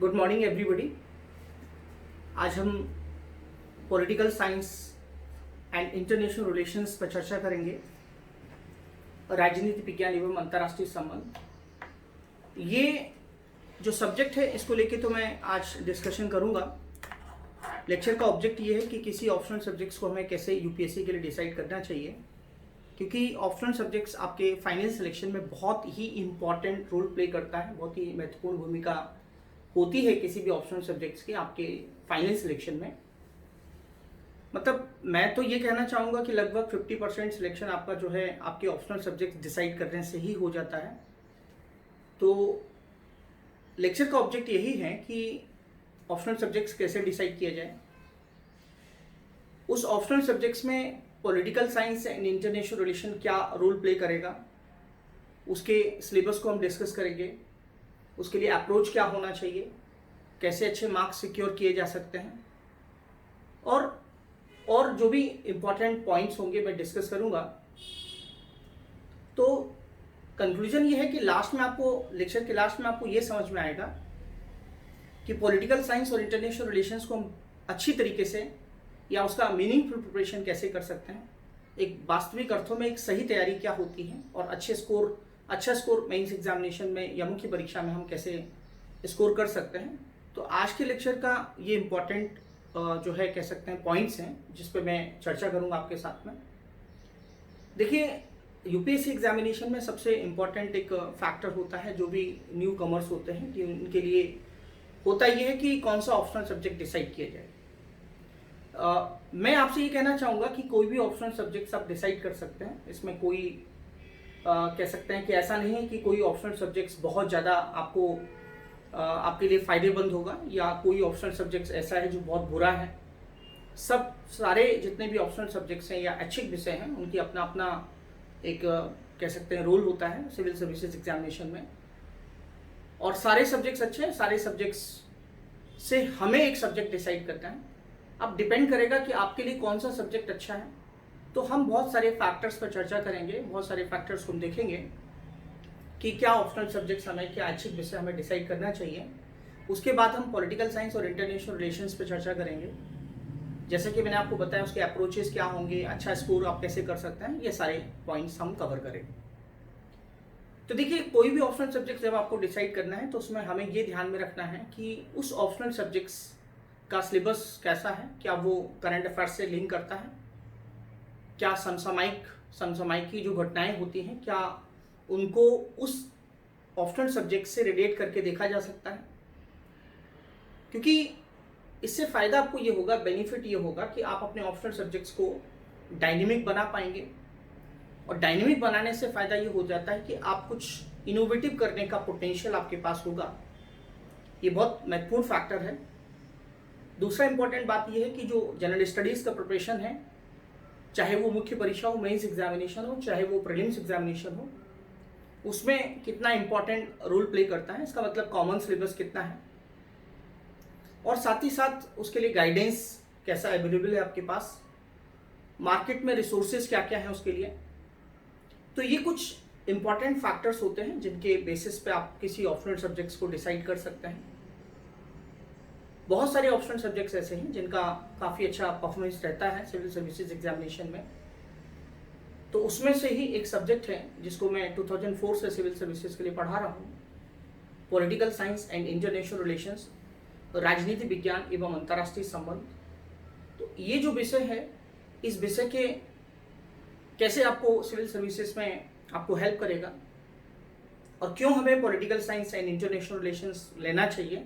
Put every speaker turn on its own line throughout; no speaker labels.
Good morning everybody. आज हम political science and international relations पर चर्चा करेंगे। राजनीति विज्ञान एवं अंतर्राष्ट्रीय संबंध, ये जो सब्जेक्ट है इसको लेके तो मैं आज डिस्कशन करूंगा। लेक्चर का ऑब्जेक्ट ये है कि किसी ऑप्शनल सब्जेक्ट्स को हमें कैसे यूपीएससी के लिए डिसाइड करना चाहिए, क्योंकि ऑप्शनल सब्जेक्ट्स आपके फाइनल सिलेक्शन में बहुत ही इंपॉर्टेंट रोल प्ले करता है, बहुत ही महत्वपूर्ण भूमिका होती है किसी भी ऑप्शनल सब्जेक्ट्स की आपके फाइनल सिलेक्शन में। मतलब मैं तो ये कहना चाहूँगा कि लगभग 50% सिलेक्शन आपका जो है आपके ऑप्शनल सब्जेक्ट डिसाइड करने से ही हो जाता है। तो लेक्चर का ऑब्जेक्ट यही है कि ऑप्शनल सब्जेक्ट्स कैसे डिसाइड किया जाए। उस ऑप्शनल सब्जेक्ट्स में political science and international relation क्या रोल प्ले करेगा, उसके सिलेबस को हम डिस्कस करेंगे। उसके लिए अप्रोच क्या होना चाहिए, कैसे अच्छे मार्क्स सिक्योर किए जा सकते हैं, और जो भी इम्पोर्टेंट पॉइंट्स होंगे मैं डिस्कस करूंगा। तो कंक्लूजन ये है कि लास्ट में आपको, लेक्चर के लास्ट में आपको ये समझ में आएगा कि पॉलिटिकल साइंस और इंटरनेशनल रिलेशंस को हम अच्छी तरीके से या उसका मीनिंगफुल प्रिपरेशन कैसे कर सकते हैं, एक वास्तविक अर्थों में एक सही तैयारी क्या होती है, और अच्छा स्कोर मेंस एग्जामिनेशन में या मुख्य परीक्षा में हम कैसे स्कोर कर सकते हैं। तो आज के लेक्चर का ये इम्पोर्टेंट जो है कह सकते हैं पॉइंट्स हैं जिस पे मैं चर्चा करूंगा आपके साथ में। देखिए, यूपीएससी एग्जामिनेशन में सबसे इम्पोर्टेंट एक फैक्टर होता है, जो भी न्यू कमर्स होते हैं कि उनके लिए होता ये है कि कौन सा ऑप्शनल सब्जेक्ट डिसाइड किया जाए। मैं आपसे ये कहना चाहूँगा कि कोई भी ऑप्शनल सब्जेक्ट्स आप डिसाइड कर सकते हैं। इसमें कोई कह सकते हैं कि ऐसा नहीं है कि कोई ऑप्शनल सब्जेक्ट्स बहुत ज़्यादा आपके लिए फ़ायदेमंद होगा, या कोई ऑप्शनल सब्जेक्ट्स ऐसा है जो बहुत बुरा है। सारे जितने भी ऑप्शनल सब्जेक्ट्स हैं या ऐच्छिक विषय हैं, उनकी अपना अपना एक कह सकते हैं रोल होता है सिविल सर्विसेज एग्जामिनेशन में। और सारे सब्जेक्ट्स अच्छे हैं, सारे सब्जेक्ट्स से हमें एक सब्जेक्ट डिसाइड करना है। अब डिपेंड करेगा कि आपके लिए कौन सा सब्जेक्ट अच्छा है। तो हम बहुत सारे फैक्टर्स पर चर्चा करेंगे, बहुत सारे फैक्टर्स को हम देखेंगे कि क्या ऑप्शनल सब्जेक्ट्स हमें, क्या ऐच्छिक विषय हमें डिसाइड करना चाहिए। उसके बाद हम पॉलिटिकल साइंस और इंटरनेशनल रिलेशंस पर चर्चा करेंगे। जैसे कि मैंने आपको बताया उसके अप्रोचेस क्या होंगे, अच्छा स्कोर आप कैसे कर सकते हैं, ये सारे पॉइंट्स हम कवर करेंगे। तो देखिए, कोई भी ऑप्शनल सब्जेक्ट जब आपको डिसाइड करना है तो उसमें हमें ये ध्यान में रखना है कि उस ऑप्शनल सब्जेक्ट्स का सिलेबस कैसा है, क्या वो करंट अफेयर्स से लिंक करता है, क्या समसामयिक जो घटनाएं होती हैं क्या उनको उस ऑप्शनल सब्जेक्ट से रिलेट करके देखा जा सकता है। क्योंकि इससे फ़ायदा आपको ये होगा, बेनिफिट ये होगा कि आप अपने ऑप्शनल सब्जेक्ट्स को डायनेमिक बना पाएंगे। और डायनेमिक बनाने से फ़ायदा ये हो जाता है कि आप कुछ इनोवेटिव करने का पोटेंशियल आपके पास होगा। ये बहुत महत्वपूर्ण फैक्टर है। दूसरा इंपॉर्टेंट बात यह है कि जो जनरल स्टडीज़ का प्रिपरेशन है, चाहे वो मुख्य परीक्षा हो, मेंस एग्जामिनेशन हो, चाहे वो प्रीलिम्स एग्जामिनेशन हो, उसमें कितना इंपॉर्टेंट रोल प्ले करता है। इसका मतलब कॉमन सिलेबस कितना है, और साथ ही साथ उसके लिए गाइडेंस कैसा अवेलेबल है आपके पास, मार्केट में रिसोर्सेज क्या क्या है उसके लिए। तो ये कुछ इंपॉर्टेंट फैक्टर्स होते हैं जिनके बेसिस पे आप किसी ऑप्शनल सब्जेक्ट्स को डिसाइड कर सकते हैं। बहुत सारे ऑप्शनल सब्जेक्ट्स ऐसे हैं जिनका काफ़ी अच्छा परफॉर्मेंस रहता है सिविल सर्विसेज एग्जामिनेशन में। तो उसमें से ही एक सब्जेक्ट है जिसको मैं 2004 से सिविल सर्विसेज के लिए पढ़ा रहा हूँ, political science and international relations, राजनीति विज्ञान एवं अंतर्राष्ट्रीय संबंध। तो ये जो विषय है, इस विषय के कैसे आपको सिविल सर्विसेज में आपको हेल्प करेगा, और क्यों हमें political science and international relations लेना चाहिए,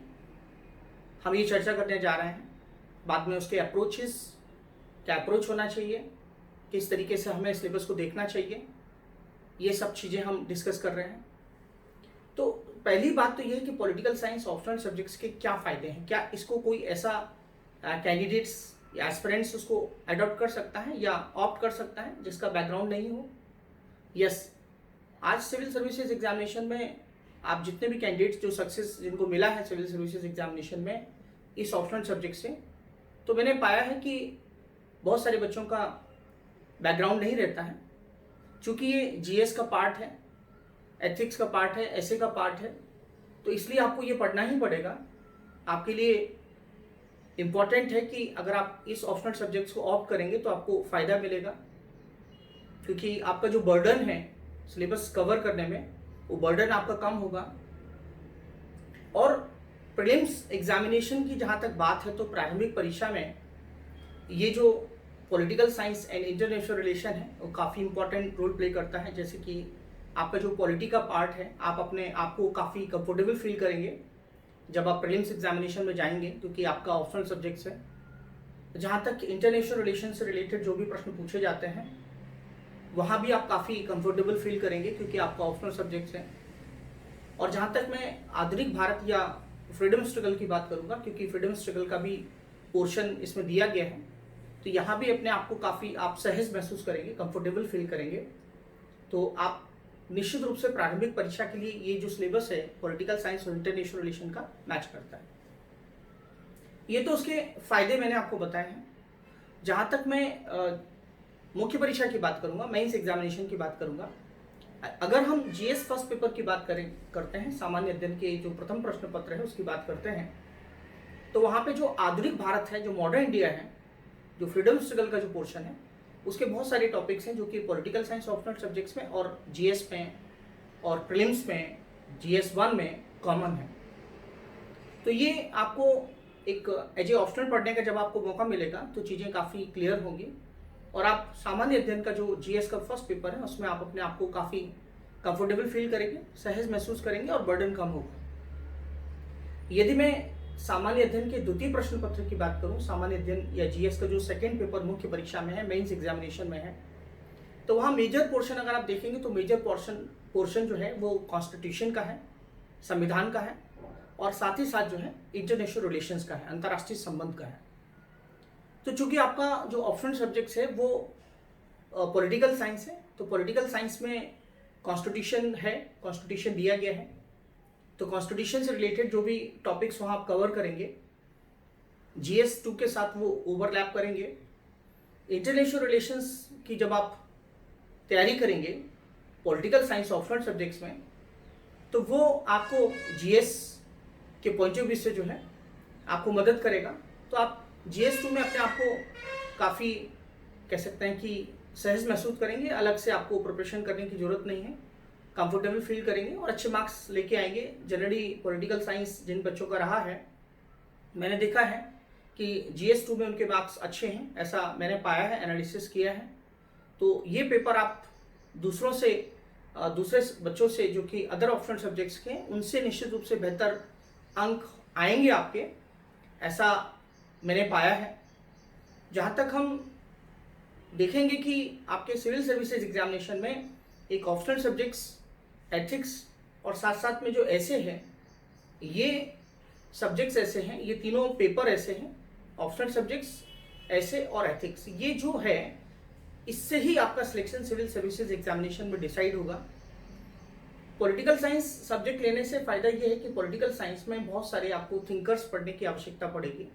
हम ये चर्चा करने जा रहे हैं। बाद में उसके अप्रोचेस, क्या अप्रोच होना चाहिए, किस तरीके से हमें सिलेबस को देखना चाहिए, ये सब चीज़ें हम डिस्कस कर रहे हैं। तो पहली बात तो ये है कि पॉलिटिकल साइंस ऑप्शनल सब्जेक्ट्स के क्या फ़ायदे हैं, क्या इसको कोई ऐसा कैंडिडेट्स या एस्पिरेंट्स उसको अडॉप्ट कर सकता है या ऑप्ट कर सकता है जिसका बैकग्राउंड नहीं हो। यस, आज सिविल सर्विसेज एग्जामिनेशन में आप जितने भी कैंडिडेट्स जो सक्सेस जिनको मिला है सिविल सर्विसेज एग्जामिनेशन में इस ऑप्शनल सब्जेक्ट से, तो मैंने पाया है कि बहुत सारे बच्चों का बैकग्राउंड नहीं रहता है। चूँकि ये जीएस का पार्ट है, एथिक्स का पार्ट है, एसए का पार्ट है, तो इसलिए आपको ये पढ़ना ही पड़ेगा आपके लिए इम्पॉर्टेंट है कि अगर आप इस ऑप्शनल सब्जेक्ट्स को ऑप्ट करेंगे तो आपको फ़ायदा मिलेगा, क्योंकि आपका जो बर्डन है सिलेबस कवर करने में वो बर्डन आपका कम होगा। और प्रीलिम्स एग्जामिनेशन की जहाँ तक बात है तो प्रारंभिक परीक्षा में ये जो political science and international relation है वो काफ़ी इंपॉर्टेंट रोल प्ले करता है। जैसे कि आपका जो पॉलिटी का पार्ट है आप अपने आप को काफ़ी कंफर्टेबल फील करेंगे जब आप प्रीलिम्स एग्जामिनेशन में जाएंगे, क्योंकि आपका ऑप्शनल सब्जेक्ट्स है। जहाँ तक इंटरनेशनल रिलेशन से रिलेटेड जो भी प्रश्न पूछे जाते हैं वहाँ भी आप काफ़ी कंफर्टेबल फील करेंगे क्योंकि आपका ऑप्शनल सब्जेक्ट्स है। और जहाँ तक मैं आधुनिक भारत या फ्रीडम स्ट्रगल की बात करूँगा, क्योंकि फ्रीडम स्ट्रगल का भी पोर्शन इसमें दिया गया है, तो यहाँ भी अपने आप को काफ़ी आप सहज महसूस करेंगे, कंफर्टेबल फील करेंगे। तो आप निश्चित रूप से प्रारंभिक परीक्षा के लिए ये जो सिलेबस है पॉलिटिकल साइंस और इंटरनेशनल रिलेशन का मैच करता है। ये तो उसके फायदे मैंने आपको बताए हैं। जहाँ तक मैं मुख्य परीक्षा की बात करूँगा, मेंस एग्जामिनेशन की बात करूँगा, अगर हम जीएस फर्स्ट पेपर की बात करते हैं, सामान्य अध्ययन के जो प्रथम प्रश्न पत्र है उसकी बात करते हैं, तो वहाँ पे जो आधुनिक भारत है, जो मॉडर्न इंडिया है, जो फ्रीडम स्ट्रगल का जो पोर्शन है, उसके बहुत सारे टॉपिक्स हैं जो कि पॉलिटिकल साइंस ऑप्शनल सब्जेक्ट्स में और जीएस में और प्रीलिम्स में GS1 में कॉमन है। तो ये आपको एक एज ए ऑप्शनल पढ़ने का जब आपको मौका मिलेगा तो चीज़ें काफ़ी क्लियर होंगी और आप सामान्य अध्ययन का जो जीएस का फर्स्ट पेपर है उसमें आप अपने आप को काफ़ी कंफर्टेबल फील करेंगे, सहज महसूस करेंगे और बर्डन कम होगा। यदि मैं सामान्य अध्ययन के द्वितीय प्रश्न पत्र की बात करूं, सामान्य अध्ययन या जीएस का जो सेकंड पेपर मुख्य परीक्षा में है, मेंस एग्जामिनेशन में है, तो वहाँ मेजर पोर्शन अगर आप देखेंगे तो मेजर पोर्शन जो है वो कॉन्स्टिट्यूशन का है, संविधान का है और साथ ही साथ जो है इंटरनेशनल रिलेशंस का है, अंतर्राष्ट्रीय संबंध का है। तो चूंकि आपका जो ऑप्शनल सब्जेक्ट्स है वो पॉलिटिकल साइंस है, तो पॉलिटिकल साइंस में कॉन्स्टिट्यूशन है, कॉन्स्टिट्यूशन दिया गया है, तो कॉन्स्टिट्यूशन से रिलेटेड जो भी टॉपिक्स वहाँ आप कवर करेंगे GS2 के साथ वो ओवरलैप करेंगे। इंटरनेशनल रिलेशंस की जब आप तैयारी करेंगे पॉलिटिकल साइंस ऑप्शनल सब्जेक्ट्स में, तो वो आपको GS के पॉइंट ऑफ व्यू से जो है आपको मदद करेगा। तो आप GS2 में अपने आप को काफ़ी कह सकते हैं कि सहज महसूस करेंगे, अलग से आपको प्रिपरेशन करने की ज़रूरत नहीं है, कंफर्टेबल फील करेंगे और अच्छे मार्क्स लेके आएंगे। जनरली पॉलिटिकल साइंस जिन बच्चों का रहा है, मैंने देखा है कि GS2 में उनके मार्क्स अच्छे हैं, ऐसा मैंने पाया है, एनालिसिस किया है। तो ये पेपर आप दूसरे बच्चों से जो कि अदर ऑप्शनल सब्जेक्ट्स के, उनसे निश्चित रूप से बेहतर अंक आएंगे आपके, ऐसा मैंने पाया है। जहाँ तक हम देखेंगे कि आपके सिविल सर्विसेज एग्जामिनेशन में एक ऑप्शनल सब्जेक्ट्स, एथिक्स और साथ साथ में जो ऐसे हैं, ये सब्जेक्ट्स ऐसे हैं, ये तीनों पेपर ऐसे हैं, ऑप्शनल सब्जेक्ट्स, ऐसे और एथिक्स, ये जो है इससे ही आपका सिलेक्शन सिविल सर्विसेज एग्जामिनेशन में डिसाइड होगा। पॉलिटिकल साइंस सब्जेक्ट लेने से फ़ायदा ये है कि पॉलिटिकल साइंस में बहुत सारे आपको थिंकर्स पढ़ने की आवश्यकता पड़ेगी।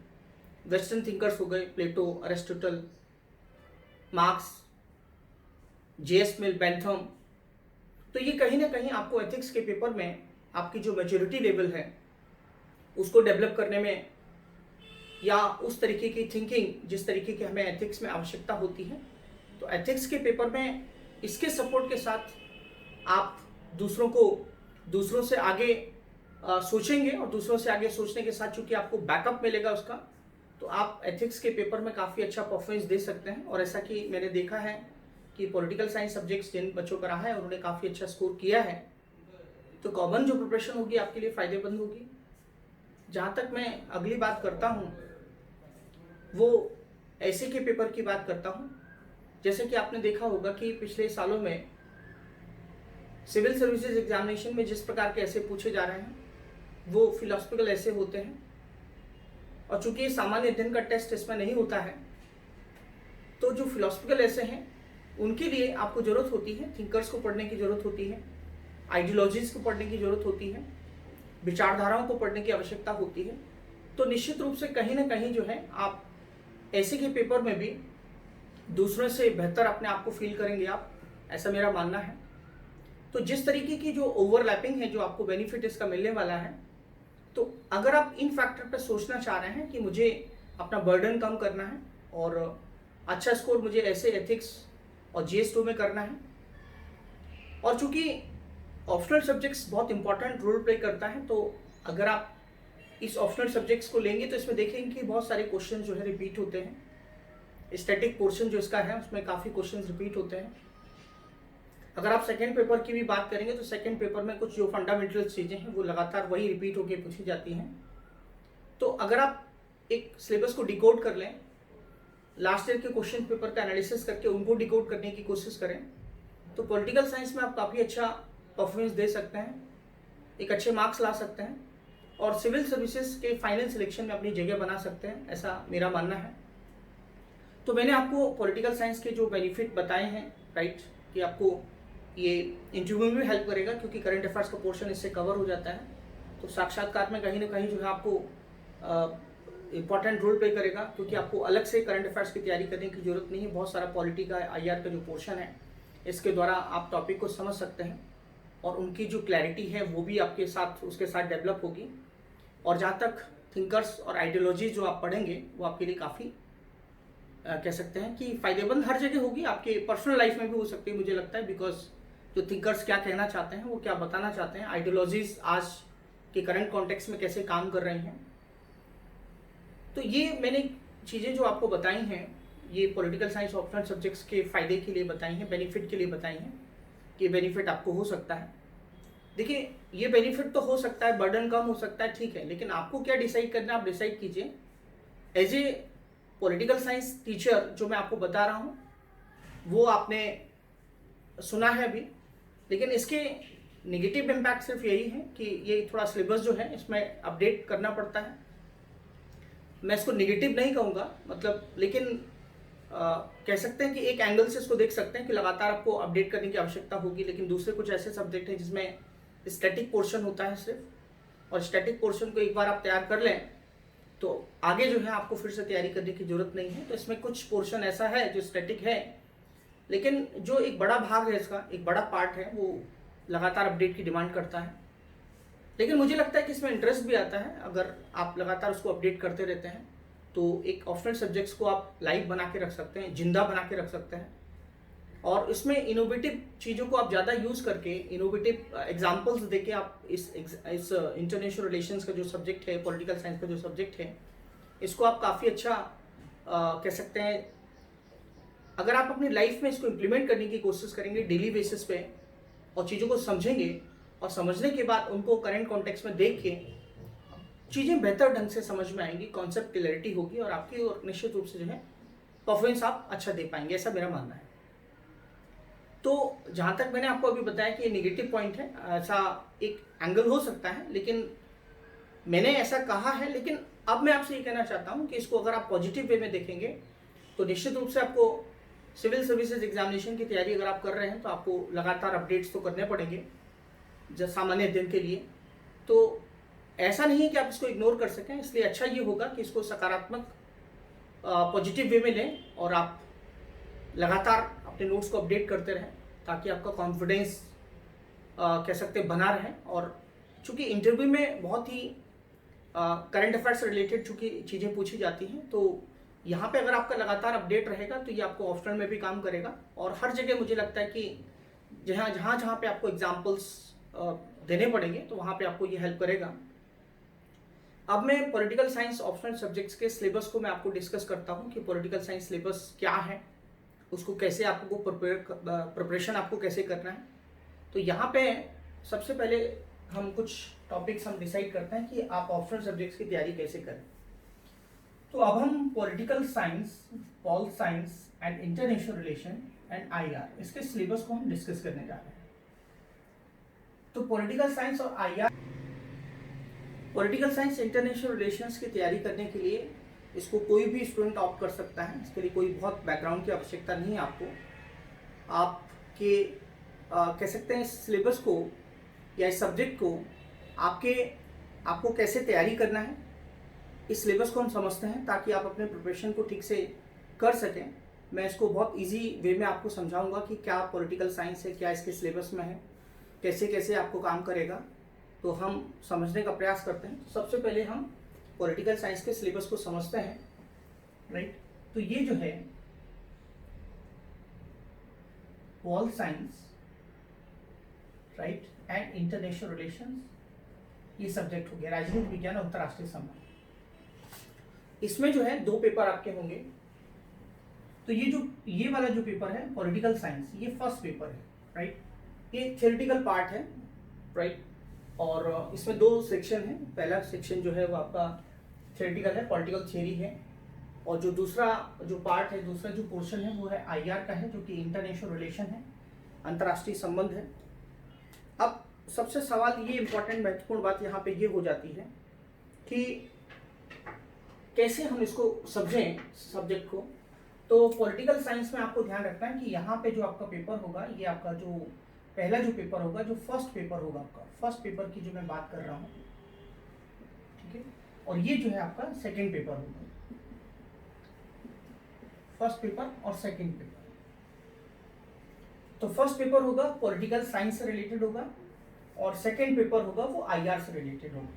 वेस्टर्न थिंकर्स हो गए, प्लेटो, अरिस्टोटल, मार्क्स, J.S. मिल, बेंथम। तो ये कहीं ना कहीं आपको एथिक्स के पेपर में आपकी जो मैच्योरिटी लेवल है उसको डेवलप करने में या उस तरीके की थिंकिंग जिस तरीके की हमें एथिक्स में आवश्यकता होती है, तो एथिक्स के पेपर में इसके सपोर्ट के साथ आप दूसरों से आगे सोचेंगे और दूसरों से आगे सोचने के साथ चूंकि आपको बैकअप मिलेगा उसका, तो आप एथिक्स के पेपर में काफ़ी अच्छा परफॉर्मेंस दे सकते हैं। और ऐसा कि मैंने देखा है कि पॉलिटिकल साइंस सब्जेक्ट्स जिन बच्चों का रहा है उन्होंने काफ़ी अच्छा स्कोर किया है। तो कॉमन जो प्रिपरेशन होगी आपके लिए फ़ायदेमंद होगी। जहाँ तक मैं अगली बात करता हूँ वो ऐसे के पेपर की बात करता हूँ। जैसे कि आपने देखा होगा कि पिछले सालों में सिविल सर्विसेज एग्जामिनेशन में जिस प्रकार के ऐसे पूछे जा रहे हैं वो फिलोसफिकल ऐसे होते हैं, और चूंकि सामान्य अध्ययन का टेस्ट इसमें नहीं होता है, तो जो फिलोसफिकल ऐसे हैं उनके लिए आपको ज़रूरत होती है, थिंकर्स को पढ़ने की ज़रूरत होती है, आइडियोलॉजीज़ को पढ़ने की ज़रूरत होती है, विचारधाराओं को पढ़ने की आवश्यकता होती है। तो निश्चित रूप से कहीं ना कहीं जो है आप ऐसे के पेपर में भी दूसरों से बेहतर अपने आप को फील करेंगे आप, ऐसा मेरा मानना है। तो जिस तरीके की जो ओवरलैपिंग है, जो आपको बेनिफिट इसका मिलने वाला है, तो अगर आप इन फैक्टर पर सोचना चाह रहे हैं कि मुझे अपना बर्डन कम करना है और अच्छा स्कोर मुझे ऐसे एथिक्स और GS2 में करना है, और चूंकि ऑप्शनल सब्जेक्ट्स बहुत इंपॉर्टेंट रोल प्ले करता है, तो अगर आप इस ऑप्शनल सब्जेक्ट्स को लेंगे तो इसमें देखेंगे कि बहुत सारे क्वेश्चन जो है रिपीट होते हैं। स्टैटिक पोर्शन जो इसका है उसमें काफ़ी क्वेश्चन रिपीट होते हैं। अगर आप सेकेंड पेपर की भी बात करेंगे तो सेकेंड पेपर में कुछ जो फंडामेंटल चीज़ें हैं वो लगातार वही रिपीट होकर पूछी जाती हैं। तो अगर आप एक सिलेबस को डिकोड कर लें, लास्ट ईयर के क्वेश्चन पेपर का एनालिसिस करके उनको डिकोड करने की कोशिश करें, तो पॉलिटिकल साइंस में आप काफ़ी अच्छा परफॉर्मेंस दे सकते हैं, एक अच्छे मार्क्स ला सकते हैं और सिविल सर्विसेज के फाइनल सिलेक्शन में अपनी जगह बना सकते हैं, ऐसा मेरा मानना है। तो मैंने आपको पॉलिटिकल साइंस के जो बेनिफिट बताए हैं, राइट, कि आपको ये इंटरव्यू में भी हेल्प करेगा क्योंकि करंट अफेयर्स का पोर्शन इससे कवर हो जाता है। तो साक्षात्कार में कहीं ना कहीं जो है आपको इम्पॉर्टेंट रोल प्ले करेगा, क्योंकि आपको अलग से करंट अफेयर्स की तैयारी करने की जरूरत नहीं है। बहुत सारा पॉलिटी का IR का जो पोर्शन है इसके द्वारा आप टॉपिक को समझ सकते हैं और उनकी जो क्लैरिटी है वो भी आपके साथ उसके साथ डेवलप होगी। और जहाँ तक थिंकर्स और आइडियोलॉजी जो आप पढ़ेंगे वो आपके लिए काफ़ी कह सकते हैं कि फ़ायदेमंद हर जगह होगी, आपके पर्सनल लाइफ में भी हो सकती है मुझे लगता है, बिकॉज जो थिंकर्स क्या कहना चाहते हैं, वो क्या बताना चाहते हैं, आइडियोलॉजीज आज के करंट कॉन्टेक्स्ट में कैसे काम कर रही हैं। तो ये मैंने चीज़ें जो आपको बताई हैं ये पॉलिटिकल साइंस ऑप्शनल सब्जेक्ट्स के फ़ायदे के लिए बताई हैं, बेनिफिट के लिए बताई हैं कि बेनिफिट आपको हो सकता है। देखिए, ये बेनिफिट तो हो सकता है, बर्डन कम हो सकता है, ठीक है, लेकिन आपको क्या डिसाइड करना है, आप डिसाइड कीजिए। As a political science teacher जो मैं आपको बता रहा हूँ वो आपने सुना है अभी, लेकिन इसके नेगेटिव इम्पैक्ट सिर्फ यही है कि ये थोड़ा सिलेबस जो है इसमें अपडेट करना पड़ता है। मैं इसको नेगेटिव नहीं कहूँगा, मतलब, लेकिन कह सकते हैं कि एक एंगल से इसको देख सकते हैं कि लगातार आपको अपडेट करने की आवश्यकता होगी, लेकिन दूसरे कुछ ऐसे सब्जेक्ट हैं जिसमें स्टैटिक पोर्शन होता है सिर्फ, और स्टैटिक पोर्शन को एक बार आप तैयार कर लें तो आगे जो है आपको फिर से तैयारी करने की जरूरत नहीं है। तो इसमें कुछ पोर्शन ऐसा है जो स्टैटिक है, लेकिन जो एक बड़ा भाग है इसका, एक बड़ा पार्ट है, वो लगातार अपडेट की डिमांड करता है। लेकिन मुझे लगता है कि इसमें इंटरेस्ट भी आता है अगर आप लगातार उसको अपडेट करते रहते हैं। तो एक ऑप्शनल सब्जेक्ट्स को आप लाइव बना के रख सकते हैं, जिंदा बना के रख सकते हैं, और इसमें इनोवेटिव चीज़ों को आप ज़्यादा यूज़ करके, इनोवेटिव एग्जांपल्स देके आप इस इंटरनेशनल रिलेशंस का जो सब्जेक्ट है, पॉलिटिकल साइंस का जो सब्जेक्ट है, इसको आप काफ़ी अच्छा कह सकते हैं। अगर आप अपनी लाइफ में इसको इम्प्लीमेंट करने की कोशिश करेंगे डेली बेसिस पे और चीज़ों को समझेंगे, और समझने के बाद उनको करंट कॉन्टेक्स्ट में देख के चीज़ें बेहतर ढंग से समझ में आएंगी, कॉन्सेप्ट क्लैरिटी होगी और आपकी और निश्चित रूप से जो है परफॉर्मेंस आप अच्छा दे पाएंगे, ऐसा मेरा मानना है। तो जहाँ तक मैंने आपको अभी बताया कि ये नेगेटिव पॉइंट है, ऐसा एक एंगल हो सकता है, लेकिन मैंने ऐसा कहा है, लेकिन अब मैं आपसे ये कहना चाहता हूँ कि इसको अगर आप पॉजिटिव वे में देखेंगे तो निश्चित रूप से आपको सिविल सर्विसेज एग्जामिनेशन की तैयारी अगर आप कर रहे हैं तो आपको लगातार अपडेट्स तो करने पड़ेंगे जब सामान्य अध्ययन के लिए। तो ऐसा नहीं है कि आप इसको इग्नोर कर सकें, इसलिए अच्छा ये होगा कि इसको सकारात्मक पॉजिटिव वे में लें और आप लगातार अपने नोट्स को अपडेट करते रहें ताकि आपका कॉन्फिडेंस कह सकते हैं बना रहे। और चूँकि इंटरव्यू में बहुत ही करंट अफेयर्स से रिलेटेड चूँकि चीज़ें पूछी जाती हैं, तो यहाँ पे अगर आपका लगातार अपडेट रहेगा तो ये आपको ऑप्शनल में भी काम करेगा, और हर जगह मुझे लगता है कि जहाँ पे आपको एग्जाम्पल्स देने पड़ेंगे तो वहाँ पे आपको ये हेल्प करेगा। अब मैं पॉलिटिकल साइंस ऑप्शनल सब्जेक्ट्स के सिलेबस को मैं आपको डिस्कस करता हूँ कि पॉलिटिकल साइंस सिलेबस क्या है, उसको कैसे आपको प्रिपरेशन आपको कैसे करना है। तो यहाँ पे सबसे पहले हम कुछ टॉपिक्स हम डिसाइड करते हैं कि आप ऑप्शनल सब्जेक्ट्स की तैयारी कैसे करें। तो अब हम political science, pol science and international relation and IR इसके सिलेबस को हम डिस्कस करने जा रहे हैं। तो पॉलिटिकल साइंस और IR, political science international relations की तैयारी करने के लिए इसको कोई भी स्टूडेंट ऑप्ट कर सकता है, इसके लिए कोई बहुत बैकग्राउंड की आवश्यकता नहीं है आपको। आपके कह सकते हैं इस सिलेबस को या इस सब्जेक्ट को आपको कैसे तैयारी करना है, इस सिलेबस को हम समझते हैं ताकि आप अपने प्रिपरेशन को ठीक से कर सकें। मैं इसको बहुत इजी वे में आपको समझाऊंगा कि क्या पॉलिटिकल साइंस है, क्या इसके सिलेबस में है, कैसे कैसे आपको काम करेगा। तो हम समझने का प्रयास करते हैं। सबसे पहले हम पॉलिटिकल साइंस के सिलेबस को समझते हैं, राइट। तो ये जो है pol science, right, and international relations, ये सब्जेक्ट हो गया, राजनीतिक विज्ञान और अंतर्राष्ट्रीय संबंध। इसमें जो है 2 पेपर आपके होंगे। तो ये वाला जो पेपर है पॉलिटिकल साइंस, ये फर्स्ट पेपर है, राइट। ये थ्योरेटिकल पार्ट है, राइट, और इसमें 2 सेक्शन है। पहला सेक्शन जो है वो आपका थ्योरेटिकल है, पॉलिटिकल थियरी है, और जो दूसरा जो पार्ट है, दूसरा जो पोर्शन है वो है आईआर का है, जो कि इंटरनेशनल रिलेशन है, अंतर्राष्ट्रीय संबंध है। अब सबसे सवाल ये इम्पोर्टेंट महत्वपूर्ण बात यहाँ पे ये हो जाती है कि कैसे हम इसको समझें सब्जेक्ट को। तो पॉलिटिकल साइंस में आपको ध्यान रखना है कि यहाँ पे जो आपका पेपर होगा, ये आपका जो पहला जो पेपर होगा, जो फर्स्ट पेपर होगा आपका, फर्स्ट पेपर की जो मैं बात कर रहा हूँ, ठीक है, और ये जो है आपका सेकेंड पेपर होगा। फर्स्ट पेपर और सेकेंड पेपर। तो फर्स्ट पेपर होगा पॉलिटिकल साइंस से रिलेटेड होगा, और सेकेंड पेपर होगा वो आईआर से रिलेटेड होगा।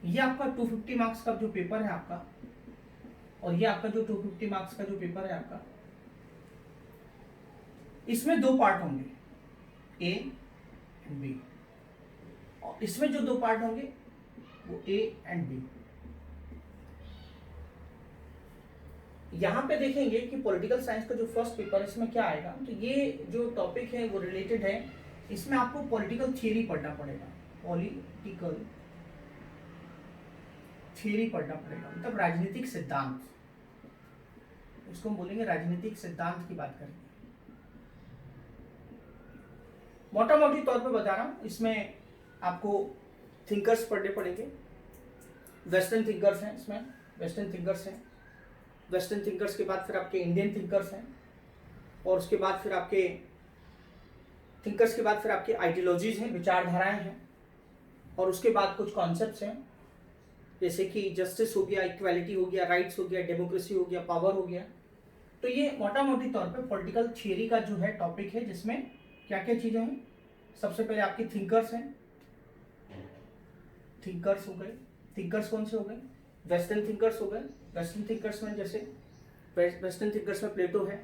ये आपका 250 मार्क्स का जो पेपर है आपका, और ये आपका जो 250 मार्क्स का जो पेपर है आपका, इसमें 2 पार्ट होंगे, ए एंड बी। और इसमें जो 2 पार्ट होंगे वो ए एंड बी। यहां पे देखेंगे कि पॉलिटिकल साइंस का जो फर्स्ट पेपर है इसमें क्या आएगा। तो ये जो टॉपिक है वो रिलेटेड है, इसमें आपको पॉलिटिकल थियरी पढ़ना पड़ेगा, पॉलिटिकल थियरी पढ़ना पड़ेगा, मतलब राजनीतिक सिद्धांत, इसको हम बोलेंगे राजनीतिक सिद्धांत की बात करेंगे। मोटा मोटी तौर पे बता रहा हूं, इसमें आपको थिंकर्स पढ़ने पड़ेंगे। वेस्टर्न थिंकर्स हैं इसमें, वेस्टर्न थिंकर्स हैं। वेस्टर्न थिंकर्स के बाद फिर आपके इंडियन थिंकर्स हैं, और उसके बाद फिर आपके थिंकर्स के बाद फिर आपके आइडियोलॉजीज हैं, विचारधाराएं हैं, और उसके बाद कुछ कॉन्सेप्ट्स हैं, जैसे कि जस्टिस हो गया, इक्वालिटी हो गया, राइट्स हो गया, डेमोक्रेसी हो गया, पावर हो गया। तो ये मोटा मोटी तौर पे पॉलिटिकल थियरी का जो है टॉपिक है, जिसमें क्या क्या चीजें हैं। सबसे पहले आपके थिंकर्स हैं, थिंकर्स हो गए। थिंकर्स कौन से हो गए? वेस्टर्न थिंकर्स हो गए। वेस्टर्न थिंकर्स में जैसे वेस्टर्न थिंकर्स में प्लेटो है,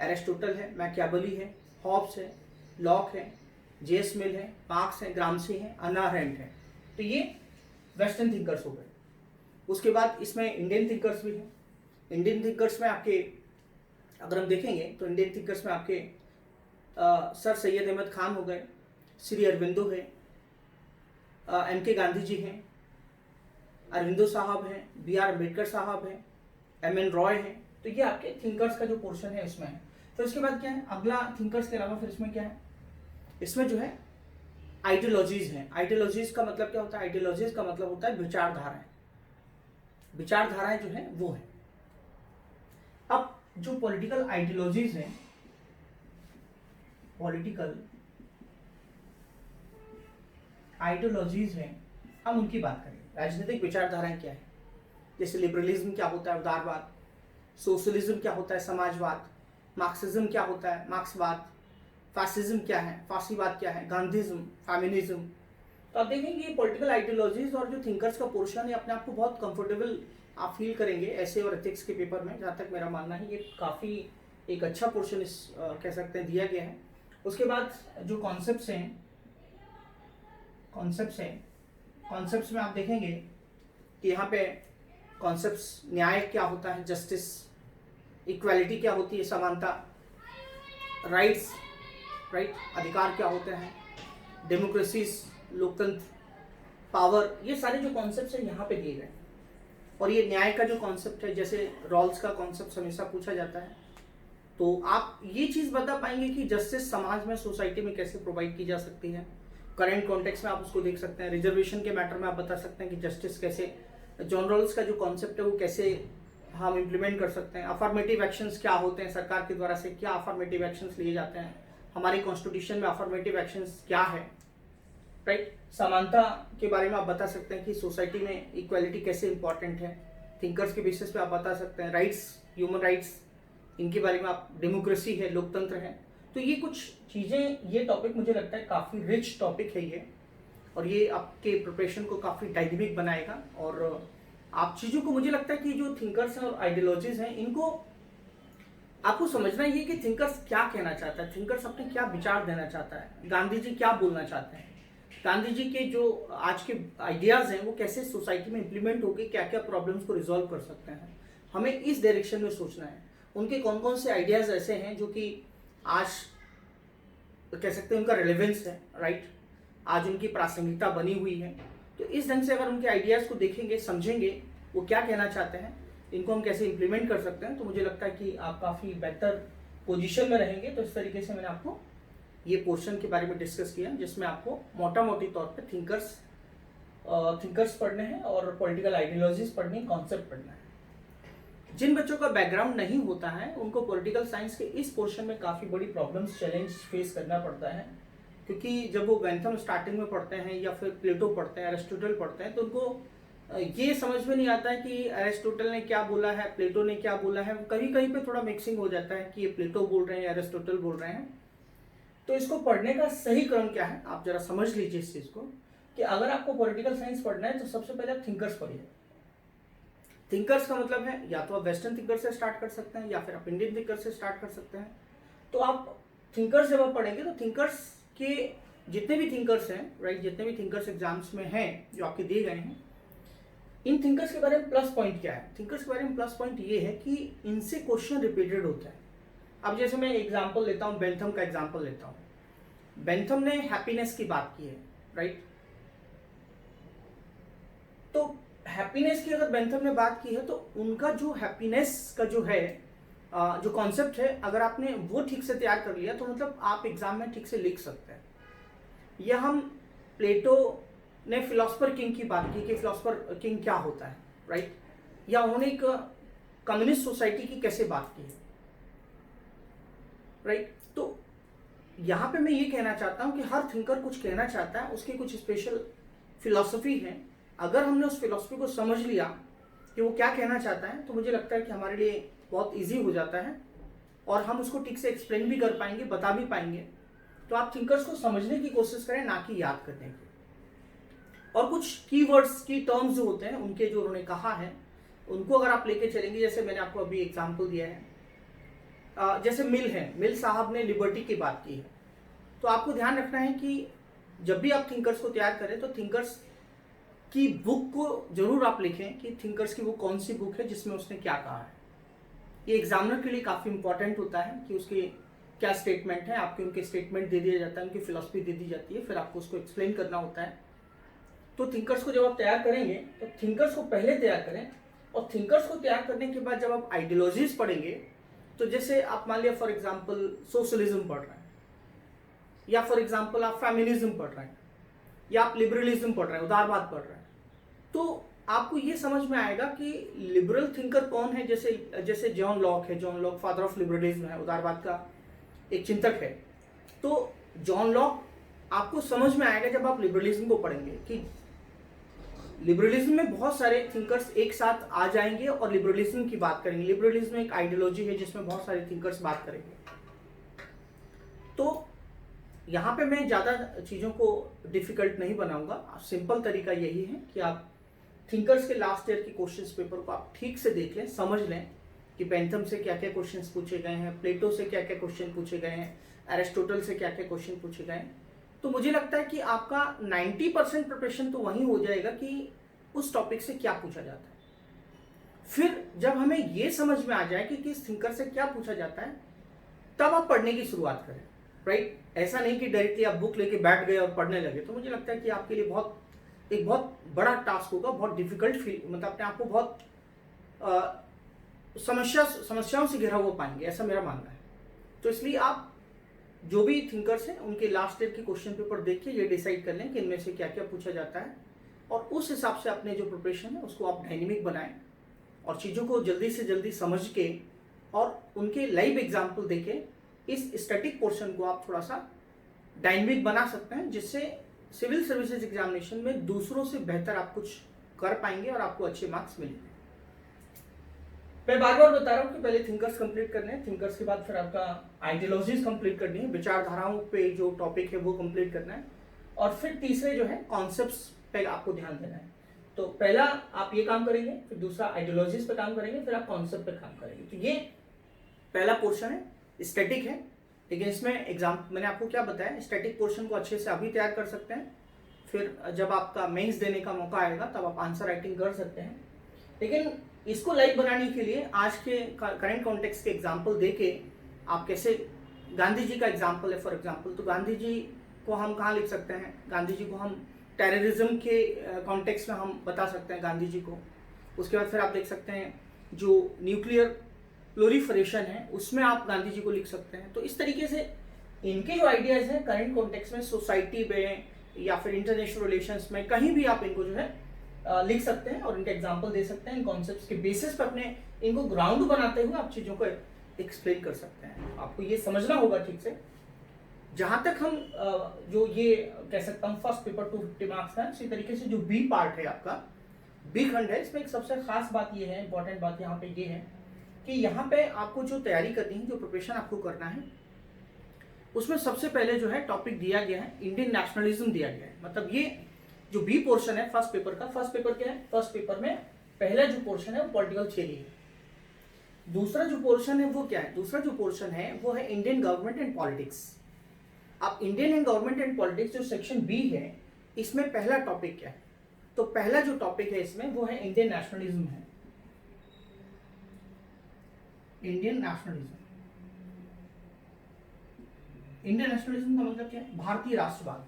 एरिस्टोटल है, मैकियावेली है, हॉब्स है, लॉक है, जेस मिल है, मार्क्स है, ग्रामसी है, अन्ना अरेंट है। तो ये वेस्टर्न थिंकर्स हो गए। उसके बाद इसमें इंडियन थिंकर्स भी हैं। इंडियन थिंकर्स में आपके अगर हम देखेंगे तो इंडियन थिंकर्स में आपके सर सैयद अहमद खान हो गए, श्री अरविंदो है, एम.के. गांधी जी हैं, अरविंदो साहब हैं, बी.आर. अम्बेडकर साहब हैं, एम.एन. रॉय हैं। तो ये आपके थिंकर्स का जो पोर्शन है उसमें है। तो इसके बाद क्या है, अगला थिंकर्स के अलावा फिर इसमें क्या है, इसमें जो है आइडियोलॉजीज हैं। आइडियोलॉजीज का मतलब क्या होता है? आइडियोलॉजीज का मतलब होता है विचारधाराएं। विचारधाराएं जो है वो है। अब जो पॉलिटिकल आइडियोलॉजीज हैं, पॉलिटिकल आइडियोलॉजीज हैं, हम उनकी बात करेंगे। राजनीतिक विचारधाराएं क्या है, जैसे लिबरलिज्म क्या होता है, उदारवाद, सोशलिज्म क्या होता है, समाजवाद, मार्क्सिज्म क्या होता है, मार्क्सवाद, फासिज्म क्या है, फासीवाद क्या है, गांधीज्म, फेमिनिज्म। तो आप देखेंगे ये पॉलिटिकल आइडियोलॉजीज और जो थिंकर्स का पोर्शन है, अपने आप को बहुत कंफर्टेबल आप फील करेंगे ऐसे और एथिक्स के पेपर में। जहाँ तक मेरा मानना है ये काफ़ी एक अच्छा पोर्शन इस कह सकते हैं दिया गया है। उसके बाद जो कॉन्सेप्ट्स हैं, कॉन्सेप्ट्स में आप देखेंगे कि यहाँ पे कॉन्सेप्ट्स, न्याय क्या होता है, जस्टिस, इक्वालिटी क्या होती है, समानता, राइट्स, राइट, अधिकार क्या होते हैं, डेमोक्रेसी, लोकतंत्र, पावर, ये सारे जो कॉन्सेप्ट्स हैं यहाँ पे दिए गए। और ये न्याय का जो कॉन्सेप्ट है, जैसे रॉल्स का कॉन्सेप्ट हमेशा पूछा जाता है, तो आप ये चीज़ बता पाएंगे कि जस्टिस समाज में, सोसाइटी में कैसे प्रोवाइड की जा सकती है। करंट कॉन्टेक्स्ट में आप उसको देख सकते हैं। रिजर्वेशन के मैटर में आप बता सकते हैं कि जस्टिस कैसे, जॉन रॉल्स का जो कॉन्सेप्ट है वो कैसे हम इम्प्लीमेंट कर सकते हैं। अफर्मेटिव एक्शंस क्या होते हैं, सरकार के द्वारा से क्या अफर्मेटिव एक्शंस लिए जाते हैं, हमारी कॉन्स्टिट्यूशन में अफर्मेटिव एक्शंस क्या है, राइट। समानता के बारे में आप बता सकते हैं कि सोसाइटी में इक्वालिटी कैसे इंपॉर्टेंट है। थिंकर्स के बेसिस पे आप बता सकते हैं। राइट्स, ह्यूमन राइट्स, इनके बारे में आप, डेमोक्रेसी है, लोकतंत्र है। तो ये कुछ चीज़ें, ये टॉपिक मुझे लगता है काफ़ी रिच टॉपिक है ये। और ये आपके प्रिपरेशन को काफ़ी डायनेमिक बनाएगा। और आप चीज़ों को, मुझे लगता है कि जो थिंकर्स हैं और आइडियोलॉजीज हैं, इनको आपको समझना ये कि थिंकर्स क्या कहना चाहता है, थिंकर्स अपने क्या विचार देना चाहता है, गांधी जी क्या बोलना चाहते हैं, गांधी जी के जो आज के आइडियाज़ हैं वो कैसे सोसाइटी में इम्प्लीमेंट होकर क्या क्या प्रॉब्लम्स को रिजॉल्व कर सकते हैं। हमें इस डायरेक्शन में सोचना है। उनके कौन कौन से आइडियाज़ ऐसे हैं जो कि आज कह सकते हैं उनका रिलेवेंस है, राइट, आज उनकी प्रासंगिकता बनी हुई है। तो इस ढंग से अगर उनके आइडियाज़ को देखेंगे, समझेंगे वो क्या कहना चाहते हैं, इनको हम कैसे इम्प्लीमेंट कर सकते हैं, तो मुझे लगता है कि आप काफ़ी बेहतर पोजीशन में रहेंगे। तो इस तरीके से मैंने आपको ये पोर्शन के बारे में डिस्कस किया, जिसमें आपको मोटा मोटी तौर पे थिंकर्स पढ़ने हैं और पॉलिटिकल आइडियोलॉजीज पढ़नी, कॉन्सेप्ट पढ़ना है। जिन बच्चों का बैकग्राउंड नहीं होता है उनको पॉलिटिकल साइंस के इस पोर्शन में काफ़ी बड़ी प्रॉब्लम्स, चैलेंज फेस करना पड़ता है, क्योंकि जब वो बेंथम स्टार्टिंग में पढ़ते हैं या फिर प्लेटो पढ़ते हैं, एरिस्टोटल पढ़ते हैं, तो उनको ये समझ में नहीं आता है कि एरिस्टोटल ने क्या बोला है, प्लेटो ने क्या बोला है। कहीं कहीं पे थोड़ा मिक्सिंग हो जाता है कि ये प्लेटो बोल रहे हैं या एरिस्टोटल बोल रहे हैं। तो इसको पढ़ने का सही क्रम क्या है, आप जरा समझ लीजिए इस चीज़ को, कि अगर आपको पॉलिटिकल साइंस पढ़ना है तो सबसे पहले आप थिंकर्स पढ़िए। थिंकर्स का मतलब है या तो आप वेस्टर्न थिंकर से स्टार्ट कर सकते हैं या फिर आप इंडियन थिंकर से स्टार्ट कर सकते हैं। तो आप थिंकर्स जब आप पढ़ेंगे तो थिंकर्स के जितने भी थिंकर्स हैं, राइट, जितने भी थिंकर्स एग्जाम्स में हैं जो आपके दिए गए हैं, इन थिंकर्स के बारे में प्लस पॉइंट क्या है। थिंकर्स के बारे में प्लस पॉइंट ये है कि इनसे क्वेश्चन रिपीटेड होता है। अब जैसे मैं एग्जाम्पल लेता हूँ, बेंथम का एग्जाम्पल लेता हूँ। बेंथम ने हैप्पीनेस की बात की है, राइट। तो हैप्पीनेस की अगर बेंथम ने बात की है तो उनका जो हैप्पीनेस का जो है, जो कॉन्सेप्ट है, अगर आपने वो ठीक से तैयार कर लिया तो मतलब आप एग्जाम में ठीक से लिख सकते हैं। या हम प्लेटो ने फिलोसफर किंग की बात की कि फिलोसफर किंग क्या होता है, राइट, या उन्होंने एक कम्युनिस्ट सोसाइटी की कैसे बात की है, राइट। तो यहाँ पे मैं ये कहना चाहता हूँ कि हर थिंकर कुछ कहना चाहता है, उसकी कुछ स्पेशल फिलॉसफी है। अगर हमने उस फिलॉसफी को समझ लिया कि वो क्या कहना चाहता है, तो मुझे लगता है कि हमारे लिए बहुत इजी हो जाता है और हम उसको ठीक से एक्सप्लेन भी कर पाएंगे, बता भी पाएंगे। तो आप थिंकर्स को समझने की कोशिश करें, ना कि याद करने की। और कुछ कीवर्ड्स, की टर्म्स जो होते हैं उनके, जो उन्होंने कहा है, उनको अगर आप लेके चलेंगे, जैसे मैंने आपको अभी एग्जाम्पल दिया है, जैसे मिल है, मिल साहब ने लिबर्टी की बात की है। तो आपको ध्यान रखना है कि जब भी आप थिंकर्स को तैयार करें तो थिंकर्स की बुक को जरूर आप लिखें कि थिंकर्स की वो कौन सी बुक है जिसमें उसने क्या कहा है। ये एग्जामिनर के लिए काफ़ी इंपॉर्टेंट होता है कि उसके क्या स्टेटमेंट है, आपके उनके स्टेटमेंट दे दिया जाता है, उनकी फिलॉसफी दे दी जाती है, फिर आपको उसको एक्सप्लेन करना होता है। तो थिंकर्स को जब आप तैयार करेंगे तो थिंकर्स को पहले तैयार करें, और थिंकर्स को तैयार करने के बाद जब आप आइडियोलॉजीज पढ़ेंगे, तो जैसे आप मान लिया फॉर एग्जाम्पल सोशलिज्म पढ़ रहे हैं, या फॉर एग्जाम्पल आप फेमिनिज्म पढ़ रहे हैं, या आप लिबरलिज्म पढ़ रहे हैं, उदारवाद पढ़ रहे हैं, तो आपको ये समझ में आएगा कि लिबरल थिंकर कौन है। जैसे जॉन लॉक है, John Locke father of liberalism है, उदारवाद का एक चिंतक है। तो जॉन लॉक आपको समझ में आएगा जब आप लिबरलिज्म को पढ़ेंगे कि लिबरलिज्म में बहुत सारे थिंकर्स एक साथ आ जाएंगे और लिबरलिज्म की बात करेंगे। लिबरलिज्म एक आइडियोलॉजी है जिसमें बहुत सारे थिंकर्स बात करेंगे। तो यहाँ पे मैं ज़्यादा चीज़ों को डिफिकल्ट नहीं बनाऊंगा, सिंपल तरीका यही है कि आप थिंकर्स के लास्ट ईयर के क्वेश्चंस पेपर को आप ठीक से देख लें, समझ लें कि बेंथम से क्या क्या क्वेश्चंस पूछे गए हैं, प्लेटो से क्या क्या क्वेश्चन पूछे गए हैं, एरिस्टोटल से क्या क्या क्वेश्चन पूछे गए हैं। तो मुझे लगता है कि आपका 90% प्रिपरेशन तो वहीं हो जाएगा कि उस टॉपिक से क्या पूछा जाता है। फिर जब हमें ये समझ में आ जाए कि किस थिंकर से क्या पूछा जाता है, तब आप पढ़ने की शुरुआत करें, राइट। ऐसा नहीं कि डायरेक्टली आप बुक लेके बैठ गए और पढ़ने लगे, तो मुझे लगता है कि आपके लिए एक बहुत बड़ा टास्क होगा, बहुत डिफिकल्ट फील, मतलब अपने आप को बहुत समस्याओं से घिरा हुआ पाएंगे, ऐसा मेरा मानना है। तो इसलिए आप जो भी थिंकर्स हैं उनके लास्ट ईयर के क्वेश्चन पेपर देख के ये डिसाइड कर लें कि इनमें से क्या क्या पूछा जाता है, और उस हिसाब से अपने जो प्रिपरेशन है उसको आप डायनेमिक बनाएं और चीज़ों को जल्दी से जल्दी समझ के और उनके लाइव एग्जाम्पल देके इस स्टैटिक पोर्शन को आप थोड़ा सा डायनेमिक बना सकते हैं, जिससे सिविल सर्विसेज एग्जामिनेशन में दूसरों से बेहतर आप कुछ कर पाएंगे और आपको अच्छे मार्क्स मिलेंगे। मैं बार बार बता रहा हूँ कि पहले थिंकर्स कंप्लीट करने हैं, थिंकर्स के बाद फिर आपका आइडियोलॉजीज कंप्लीट करनी है, विचारधाराओं पे जो टॉपिक है वो कंप्लीट करना है, और फिर तीसरे जो है कॉन्सेप्ट्स पे आपको ध्यान देना है। तो पहला आप ये काम करेंगे, फिर दूसरा आइडियोलॉजीज पे काम करेंगे, फिर आप कॉन्सेप्ट पे काम करेंगे। तो ये पहला पोर्शन है, स्टैटिक है। लेकिन इसमें एग्जाम मैंने आपको क्या बताया, स्टैटिक पोर्शन को अच्छे से अभी तैयार कर सकते हैं, फिर जब आपका मेंस देने का मौका आएगा तब आप आंसर राइटिंग कर सकते हैं। लेकिन इसको लाइव बनाने के लिए आज के करंट कॉन्टेक्स्ट के एग्जाम्पल दे के आप कैसे, गांधी जी का एग्जाम्पल है फॉर एग्जाम्पल, तो गांधी जी को हम कहाँ लिख सकते हैं, गांधी जी को हम टेररिज्म के कॉन्टेक्स्ट में हम बता सकते हैं गांधी जी को। उसके बाद फिर आप देख सकते हैं जो न्यूक्लियर प्लोरीफरेशन है उसमें आप गांधी जी को लिख सकते हैं। तो इस तरीके से इनके जो आइडियाज़ हैं करंट कॉन्टेक्स्ट में, सोसाइटी में या फिर इंटरनेशनल रिलेशंस में, कहीं भी आप इनको जो है लिख सकते हैं और इनके एग्जाम्पल दे सकते हैं। इन कॉन्सेप्ट्स के बेसिस पर अपने इनको ग्राउंड बनाते हुए आप चीज़ों को एक्सप्लेन कर सकते हैं। आपको ये समझना होगा ठीक से। जहाँ तक हम जो ये कह सकता हूँ फर्स्ट पेपर 250 मार्क्स है, इसी तरीके से जो बी पार्ट है आपका, बी खंड है, इसमें एक सबसे खास बात ये है, इंपॉर्टेंट बात यहाँ पे ये है कि यहाँ पे आपको जो तैयारी करनी है, जो प्रिपरेशन आपको करना है, उसमें सबसे पहले जो है टॉपिक दिया गया है इंडियन नेशनलिज्म दिया गया है। मतलब ये जो बी पोर्शन है फर्स्ट पेपर का, फर्स्ट पेपर क्या है, फर्स्ट पेपर में पहला जो पोर्शन है वो पॉलिटिकल थियरी है। दूसरा जो पोर्शन है वो क्या है, दूसरा जो पोर्शन है वो है इंडियन गवर्नमेंट एंड पॉलिटिक्स। अब Indian and government and politics जो सेक्शन बी है, इसमें पहला टॉपिक क्या है, तो पहला जो टॉपिक है इसमें वो है इंडियन नेशनलिज्म है। इंडियन नेशनलिज्म, इंडियन नेशनलिज्म का मतलब क्या है, भारतीय राष्ट्रवाद।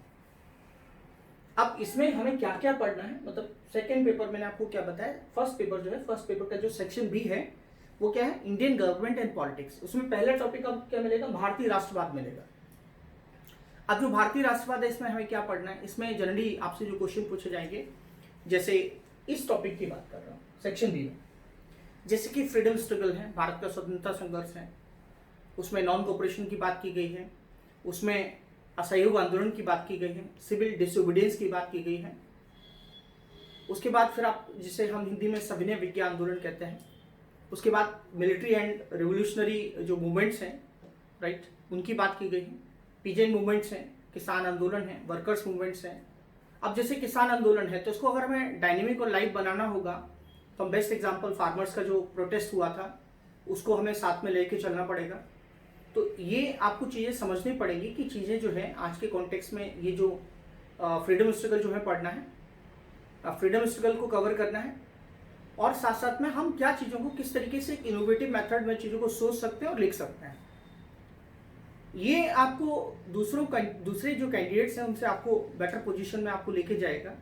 अब इसमें हमें क्या क्या पढ़ना है, मतलब सेकेंड पेपर मैंने आपको क्या बताया, फर्स्ट पेपर जो है, फर्स्ट पेपर का जो सेक्शन बी है वो क्या है, इंडियन गवर्नमेंट एंड पॉलिटिक्स। उसमें पहला टॉपिक आपको क्या मिलेगा, भारतीय राष्ट्रवाद मिलेगा। अब जो भारतीय राष्ट्रवाद है इसमें हमें क्या पढ़ना है, इसमें जनरली आपसे जो क्वेश्चन पूछे जाएंगे, जैसे इस टॉपिक की बात कर रहा हूँ सेक्शन बी में, जैसे कि फ्रीडम स्ट्रगल है, भारत का स्वतंत्रता संघर्ष है, उसमें नॉन कोऑपरेशन की बात की गई है, उसमें असहयोग आंदोलन की बात की गई है, सिविल डिसोबीडियंस की बात की गई है। उसके बाद फिर आप जिसे हम हिंदी में सविनय विज्ञा आंदोलन कहते हैं, उसके बाद मिलिट्री एंड रिवोल्यूशनरी जो मूवमेंट्स हैं, राइट, उनकी बात की गई है। पीजेंट मूवमेंट्स हैं, किसान आंदोलन है, वर्कर्स मूवमेंट्स हैं। अब जैसे किसान आंदोलन है तो इसको अगर हमें डायनेमिक और लाइव बनाना होगा तो हम बेस्ट एग्जांपल फार्मर्स का जो प्रोटेस्ट हुआ था उसको हमें साथ में लेके चलना पड़ेगा। तो ये आपको चीज़ें समझनी पड़ेगी कि चीज़ें जो है आज के कॉन्टेक्स्ट में, ये जो फ्रीडम स्ट्रगल जो है पढ़ना है, फ्रीडम स्ट्रगल को कवर करना है, और साथ साथ में हम क्या चीज़ों को किस तरीके से एक इनोवेटिव मेथड में चीज़ों को सोच सकते हैं और लिख सकते हैं। ये आपको दूसरे जो कैंडिडेट्स हैं उनसे आपको बेटर पोजीशन में आपको लेके जाएगा।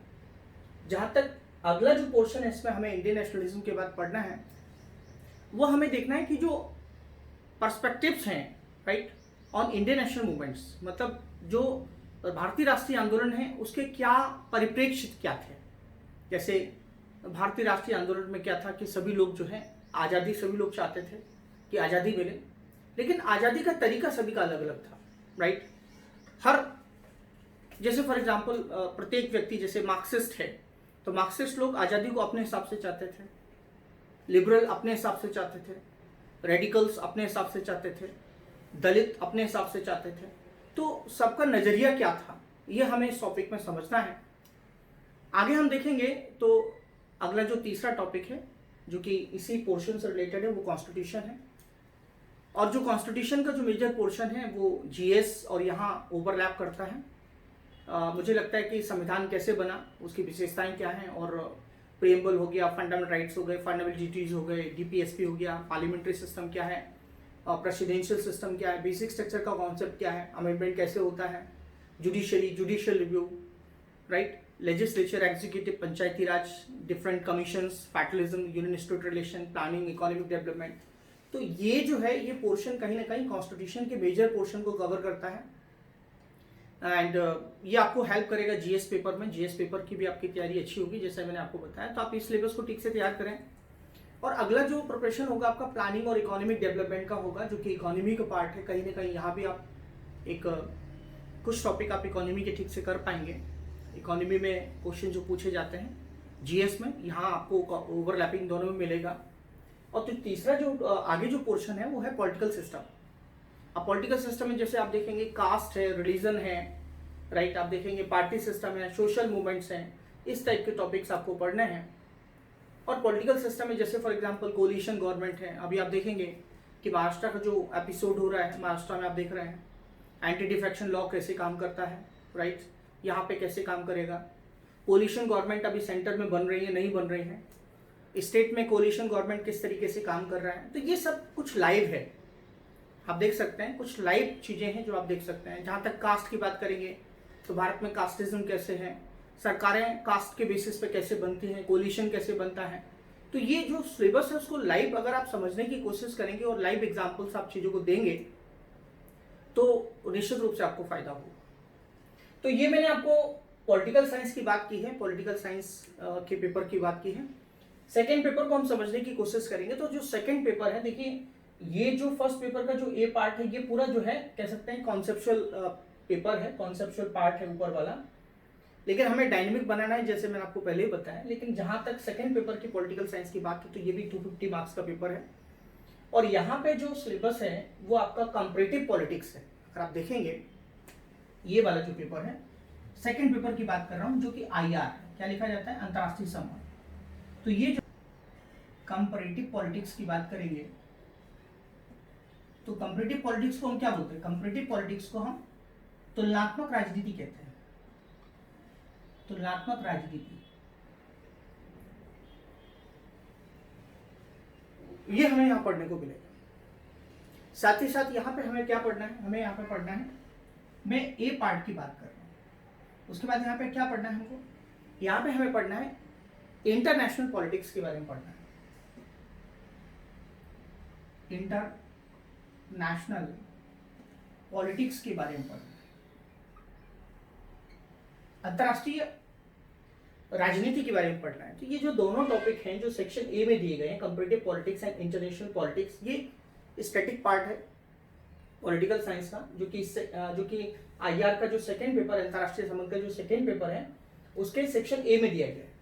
जहाँ तक अगला जो पोर्शन है इसमें हमें इंडियन नेशनलिज्म के बाद पढ़ना है, वो हमें देखना है कि जो पर्सपेक्टिव्स हैं, right, on Indian national movements, मतलब जो भारतीय राष्ट्रीय आंदोलन है उसके क्या परिप्रेक्ष्य क्या थे। जैसे भारतीय राष्ट्रीय आंदोलन में क्या था कि सभी लोग जो है आज़ादी, सभी लोग चाहते थे कि आज़ादी मिले, लेकिन आज़ादी का तरीका सभी का अलग अलग था, राइट। हर जैसे फॉर एग्जांपल प्रत्येक व्यक्ति, जैसे मार्क्सिस्ट है तो मार्क्सिस्ट लोग आज़ादी को अपने हिसाब से चाहते थे, लिबरल अपने हिसाब से चाहते थे, रेडिकल्स अपने हिसाब से चाहते थे, दलित अपने हिसाब से चाहते थे। तो सबका नज़रिया क्या था ये हमें इस टॉपिक में समझना है। आगे हम देखेंगे तो अगला जो तीसरा टॉपिक है जो कि इसी पोर्शन से रिलेटेड है वो कॉन्स्टिट्यूशन है, और जो कॉन्स्टिट्यूशन का जो मेजर पोर्शन है वो जीएस और यहाँ ओवरलैप करता है। मुझे लगता है कि संविधान कैसे बना, उसकी विशेषताएं क्या हैं, और प्रीएम्बल हो गया, फंडामेंटल राइट्स हो गए, फंडामेंटल ड्यूटीज हो गए, डीपीएसपी हो गया, पार्लियामेंट्री सिस्टम क्या है, प्रेसिडेंशियल सिस्टम क्या है, बेसिक स्ट्रक्चर का कॉन्सेप्ट क्या है, अमेंडमेंट कैसे होता है, judicial review, right, legislature, executive, Panchayati Raj, different commissions, federalism, union state relation, planning, economic development. तो ये जो है ये पोर्शन कहीं ना कहीं कॉन्स्टिट्यूशन के मेजर पोर्शन को कवर करता है, एंड ये आपको हेल्प करेगा जीएस पेपर में। जीएस पेपर की भी आपकी तैयारी अच्छी होगी जैसे मैंने आपको बताया, तो आप इस सिलेबस को ठीक से तैयार करें। और अगला जो प्रिपरेशन होगा आपका प्लानिंग और इकोनॉमिक डेवलपमेंट का होगा, जो कि इकोनॉमी का पार्ट है। कहीं ना कहीं यहाँ भी आप एक कुछ टॉपिक आप इकोनॉमी के ठीक से कर पाएंगे। इकोनॉमी में क्वेश्चन जो पूछे जाते हैं जीएस में, यहाँ आपको ओवरलैपिंग दोनों में मिलेगा। और तो तीसरा जो आगे जो पोर्शन है वो है पॉलिटिकल सिस्टम। अब पॉलिटिकल सिस्टम में जैसे आप देखेंगे कास्ट है, रिलीजन है, राइट। आप देखेंगे पार्टी सिस्टम है, सोशल मूवमेंट्स हैं, इस टाइप के टॉपिक्स आपको पढ़ने हैं। और पॉलिटिकल सिस्टम में जैसे फॉर एग्जांपल कोलिशन गवर्नमेंट है, अभी आप देखेंगे कि महाराष्ट्र का जो एपिसोड हो रहा है, महाराष्ट्र में आप देख रहे हैं एंटी डिफेक्शन लॉ कैसे काम करता है, राइट, यहाँ पे कैसे काम करेगा। कोलिशन गवर्नमेंट अभी सेंटर में बन रही है, नहीं बन रही है, स्टेट में कोलिशन गवर्नमेंट किस तरीके से काम कर रहा है। तो ये सब कुछ लाइव है, आप देख सकते हैं, कुछ लाइव चीज़ें हैं जो आप देख सकते हैं। जहाँ तक कास्ट की बात करेंगे तो भारत में कास्टिज्म कैसे है, सरकारें कास्ट के बेसिस पे कैसे बनती हैं, कोलिशन कैसे बनता है। तो ये जो सिलेबस है उसको लाइव अगर आप समझने की कोशिश करेंगे और लाइव एग्जाम्पल्स आप चीज़ों को देंगे तो निश्चित रूप से आपको फायदा होगा। तो ये मैंने आपको पॉलिटिकल साइंस की बात की है, पॉलिटिकल साइंस के पेपर की बात की है। सेकेंड पेपर को हम समझने की कोशिश करेंगे। तो जो सेकेंड पेपर है, देखिए ये जो फर्स्ट पेपर का जो ए पार्ट है, ये पूरा जो है कह सकते हैं कॉन्सेप्चुअल पेपर है, कॉन्सेप्चुअल पार्ट है ऊपर वाला, लेकिन हमें डायनेमिक बनाना है जैसे मैंने आपको पहले ही बताया। लेकिन जहां तक सेकंड पेपर की पॉलिटिकल साइंस की बात की तो ये भी 250 मार्क्स का पेपर है। और यहाँ पे जो सिलेबस है वो आपका कंपैरेटिव पॉलिटिक्स है। अगर आप देखेंगे ये वाला जो पेपर है, सेकंड पेपर की बात कर रहा हूँ, जो कि IR क्या लिखा जाता है, अंतर्राष्ट्रीय संबंध। तो ये जो कंपैरेटिव पॉलिटिक्स की बात करेंगे तो कंपैरेटिव पॉलिटिक्स को हम क्या बोलते हैं, कंपैरेटिव पॉलिटिक्स को हम तुलनात्मक राजनीति कहते हैं, तुलनात्मक राजनीति। ये हमें यहां पढ़ने को मिलेगा। साथ ही साथ यहां पे हमें क्या पढ़ना है, हमें यहां पे पढ़ना है, मैं ए पार्ट की बात कर रहा हूं। उसके बाद यहां पे क्या पढ़ना है हमको, यहां पे हमें पढ़ना है इंटरनेशनल पॉलिटिक्स के बारे में पढ़ना है, इंटरनेशनल पॉलिटिक्स के बारे में पढ़ना है, अंतरराष्ट्रीय राजनीति के बारे में पढ़ना है। तो ये जो दोनों टॉपिक हैं जो सेक्शन ए में दिए गए हैं, comparative politics and international politics, ये स्टैटिक पार्ट है पॉलिटिकल साइंस का, जो कि IR का जो सेकंड पेपर है, अंतरराष्ट्रीय संबंध का जो सेकंड पेपर है, उसके सेक्शन ए में दिया गया है।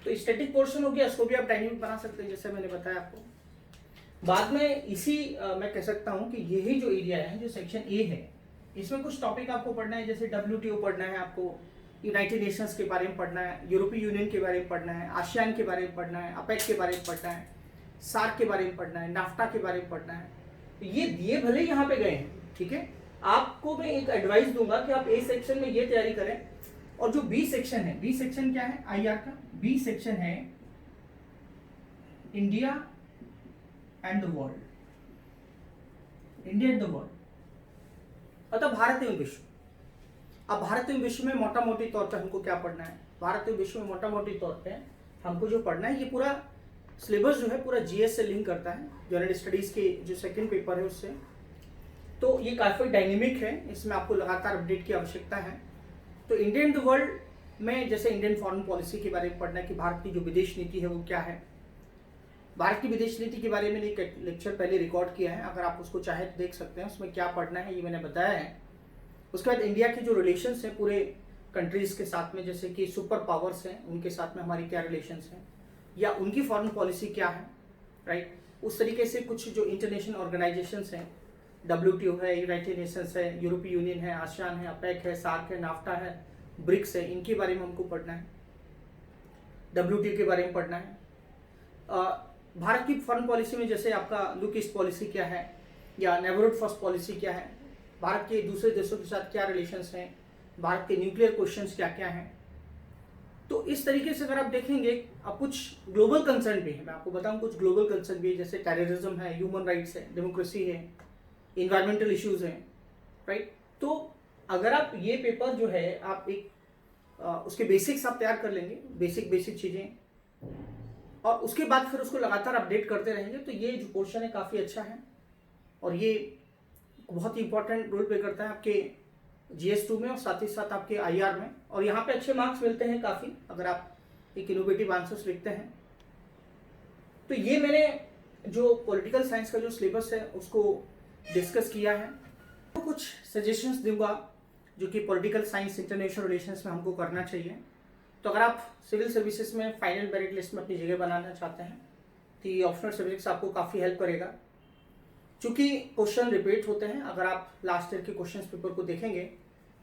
तो स्टैटिक पोर्शन हो गया, इसको भी आप डायनेमिक बना सकते हैं जैसे मैंने बताया आपको। बाद में इसी मैं कह सकता हूं कि यही जो एरिया है, जो सेक्शन ए है, इसमें कुछ टॉपिक आपको पढ़ना है, जैसे WTO पढ़ना है आपको, यूनाइटेड नेशंस के बारे में पढ़ना है, यूरोपीय यूनियन के बारे में पढ़ना है, आसियान के बारे में पढ़ना है, अपेक के बारे में पढ़ना है, सार्क के बारे में पढ़ना है, नाफ्टा के बारे में पढ़ना है। ये दिए भले यहाँ पे गए हैं, ठीक है, आपको मैं एक एडवाइस दूंगा कि आप ए सेक्शन में ये तैयारी करें। और जो बी सेक्शन है, बी सेक्शन क्या है IR का, बी सेक्शन है India and the world, India and the world, मतलब भारत एवं विश्व। अब भारत एवं विश्व में मोटा मोटी तौर पर हमको क्या पढ़ना है, भारत एवं विश्व में मोटा मोटी तौर पे हमको जो पढ़ना है, ये पूरा सिलेबस जो है पूरा GS से लिंक करता है, जनरल स्टडीज के जो सेकंड पेपर है उससे। तो ये काफ़ी डायनेमिक है, इसमें आपको लगातार अपडेट की आवश्यकता है। तो इंडिया एंड द वर्ल्ड में जैसे इंडियन फॉरेन पॉलिसी के बारे में पढ़ना है कि भारत की जो विदेश नीति है वो क्या है। भारत की विदेश नीति के बारे में एक लेक्चर पहले रिकॉर्ड किया है, अगर आप उसको चाहे तो देख सकते हैं, उसमें क्या पढ़ना है ये मैंने बताया है। उसके बाद इंडिया के जो रिलेशंस हैं पूरे कंट्रीज़ के साथ में, जैसे कि सुपर पावर्स हैं उनके साथ में हमारी क्या रिलेशंस हैं, या उनकी फॉरेन पॉलिसी क्या है, राइट। उस तरीके से कुछ जो इंटरनेशनल ऑर्गेनाइजेशंस हैं, WTO है, यूनाइटेड नेशंस है, यूरोपीय यूनियन है, आसियान है, अपेक है, सार्क है, नाफ्टा है, ब्रिक्स है, इनके बारे में हमको पढ़ना है, WTO के बारे में पढ़ना है। भारत की फॉरेन पॉलिसी में जैसे आपका लुक ईस्ट पॉलिसी क्या है, या नेबरहुड फर्स्ट पॉलिसी क्या है, भारत के दूसरे देशों के साथ क्या रिलेशंस हैं, भारत के न्यूक्लियर क्वेश्चंस क्या क्या हैं। तो इस तरीके से अगर आप देखेंगे, अब कुछ ग्लोबल कंसर्न भी है, मैं आपको बताऊं कुछ ग्लोबल कंसर्न भी है, जैसे टेररिज्म है, ह्यूमन राइट्स है, डेमोक्रेसी है, इन्वायरमेंटल इश्यूज हैं, राइट। तो अगर आप ये पेपर जो है आप एक उसके बेसिक्स आप तैयार कर लेंगे, बेसिक चीज़ें, और उसके बाद फिर उसको लगातार अपडेट करते रहेंगे, तो ये जो पोर्शन है काफ़ी अच्छा है और ये बहुत ही इंपॉर्टेंट रोल प्ले करता है आपके GS2 में और साथ ही साथ आपके IR में। और यहाँ पे अच्छे मार्क्स मिलते हैं काफ़ी अगर आप एक इनोवेटिव आंसर्स लिखते हैं। तो ये मैंने जो पॉलिटिकल साइंस का जो सिलेबस है उसको डिस्कस किया है। तो कुछ सजेशंस दूंगा जो कि पॉलिटिकल साइंस इंटरनेशनल रिलेशंस में हमको करना चाहिए। तो अगर आप सिविल सर्विसेज में फाइनल मेरिट लिस्ट में अपनी जगह बनाना चाहते हैं तो ये ऑप्शनल सब्जेक्ट्स आपको काफ़ी हेल्प करेगा, चूँकि क्वेश्चन रिपीट होते हैं। अगर आप लास्ट ईयर के क्वेश्चन पेपर को देखेंगे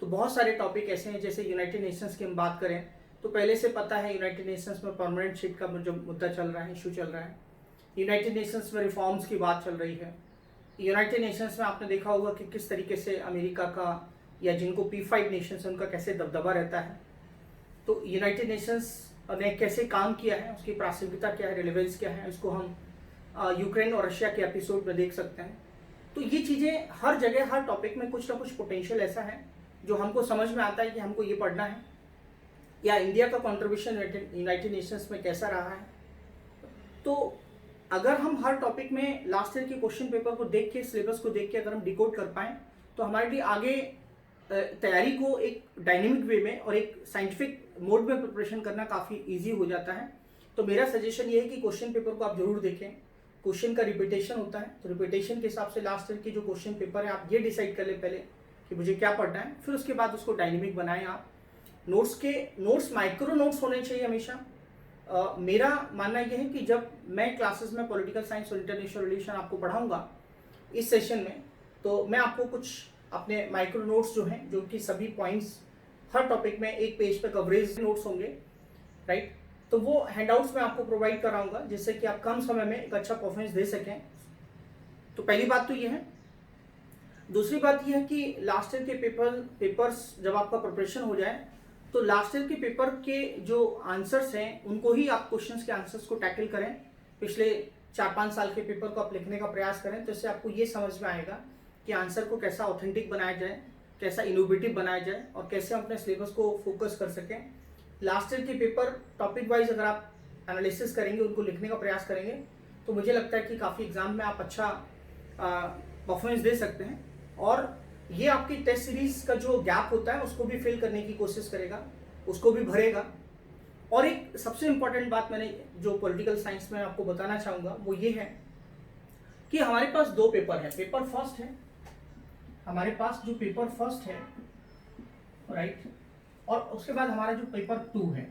तो बहुत सारे टॉपिक ऐसे हैं, जैसे यूनाइटेड नेशंस की हम बात करें तो पहले से पता है यूनाइटेड नेशंस में परमानेंट सीट का जो मुद्दा चल रहा है, इशू चल रहा है। यूनाइटेड नेशंस में रिफॉर्म्स की बात चल रही है। यूनाइटेड नेशंस में आपने देखा होगा कि किस तरीके से अमेरिका का या जिनको P5 नेशंस है उनका कैसे दबदबा रहता है। तो यूनाइटेड नेशंस ने कैसे काम किया है, उसकी प्रासंगिकता क्या है, रिलेवेंस क्या है, उसको हम यूक्रेन और रशिया के एपिसोड में देख सकते हैं। तो ये चीज़ें हर जगह हर टॉपिक में कुछ ना कुछ पोटेंशियल ऐसा है जो हमको समझ में आता है कि हमको ये पढ़ना है, या इंडिया का कंट्रीब्यूशन यूनाइटेड नेशंस में कैसा रहा है। तो अगर हम हर टॉपिक में लास्ट ईयर के क्वेश्चन पेपर को देख के, सिलेबस को देख के अगर हम डिकोड कर पाएँ तो हमारे लिए आगे तैयारी को एक डायनेमिक वे में और एक साइंटिफिक मोड में प्रिपरेशन करना काफ़ी इजी हो जाता है। तो मेरा सजेशन ये है कि क्वेश्चन पेपर को आप जरूर देखें। क्वेश्चन का रिपीटेशन होता है, तो रिपीटेशन के हिसाब से लास्ट ईयर की जो क्वेश्चन पेपर है आप ये डिसाइड कर लें पहले कि मुझे क्या पढ़ना है, फिर उसके बाद उसको डायनेमिक बनाएं आप। नोट्स माइक्रो नोट्स होने चाहिए हमेशा। मेरा मानना यह है कि जब मैं क्लासेस में पॉलिटिकल साइंस और इंटरनेशनल रिलेशन आपको पढ़ाऊंगा इस सेशन में, तो मैं आपको कुछ अपने माइक्रो नोट्स जो हैं, जो कि सभी पॉइंट्स हर टॉपिक में एक पेज पे कवरेज नोट्स होंगे, राइट, तो वो हैंडआउट्स मैं आपको प्रोवाइड कराऊंगा जिससे कि आप कम समय में एक अच्छा परफॉर्मेंस दे सकें। तो पहली बात तो ये है। दूसरी बात यह है कि लास्ट ईयर के पेपर्स जब आपका प्रिपरेशन हो जाए तो लास्ट ईयर के पेपर के जो आंसर्स हैं उनको ही आप क्वेश्चंस के आंसर्स को टैकल करें। पिछले 4-5 साल के पेपर को आप लिखने का प्रयास करें, तो इससे आपको ये समझ में आएगा कि आंसर को कैसा ऑथेंटिक बनाया जाए, कैसा इनोवेटिव बनाया जाए और कैसे हम अपने सिलेबस को फोकस कर सकें। लास्ट ईयर के पेपर टॉपिक वाइज अगर आप एनालिसिस करेंगे, उनको लिखने का प्रयास करेंगे, तो मुझे लगता है कि काफ़ी एग्जाम में आप अच्छा परफॉर्मेंस दे सकते हैं। और ये आपकी टेस्ट सीरीज का जो गैप होता है उसको भी फिल करने की कोशिश करेगा, उसको भी भरेगा। और एक सबसे इम्पॉर्टेंट बात मैंने जो पॉलिटिकल साइंस में आपको बताना चाहूँगा वो ये है कि हमारे पास 2 पेपर है। पेपर फर्स्ट है, हमारे पास जो पेपर फर्स्ट है, राइट, और उसके बाद हमारा जो पेपर 2 है।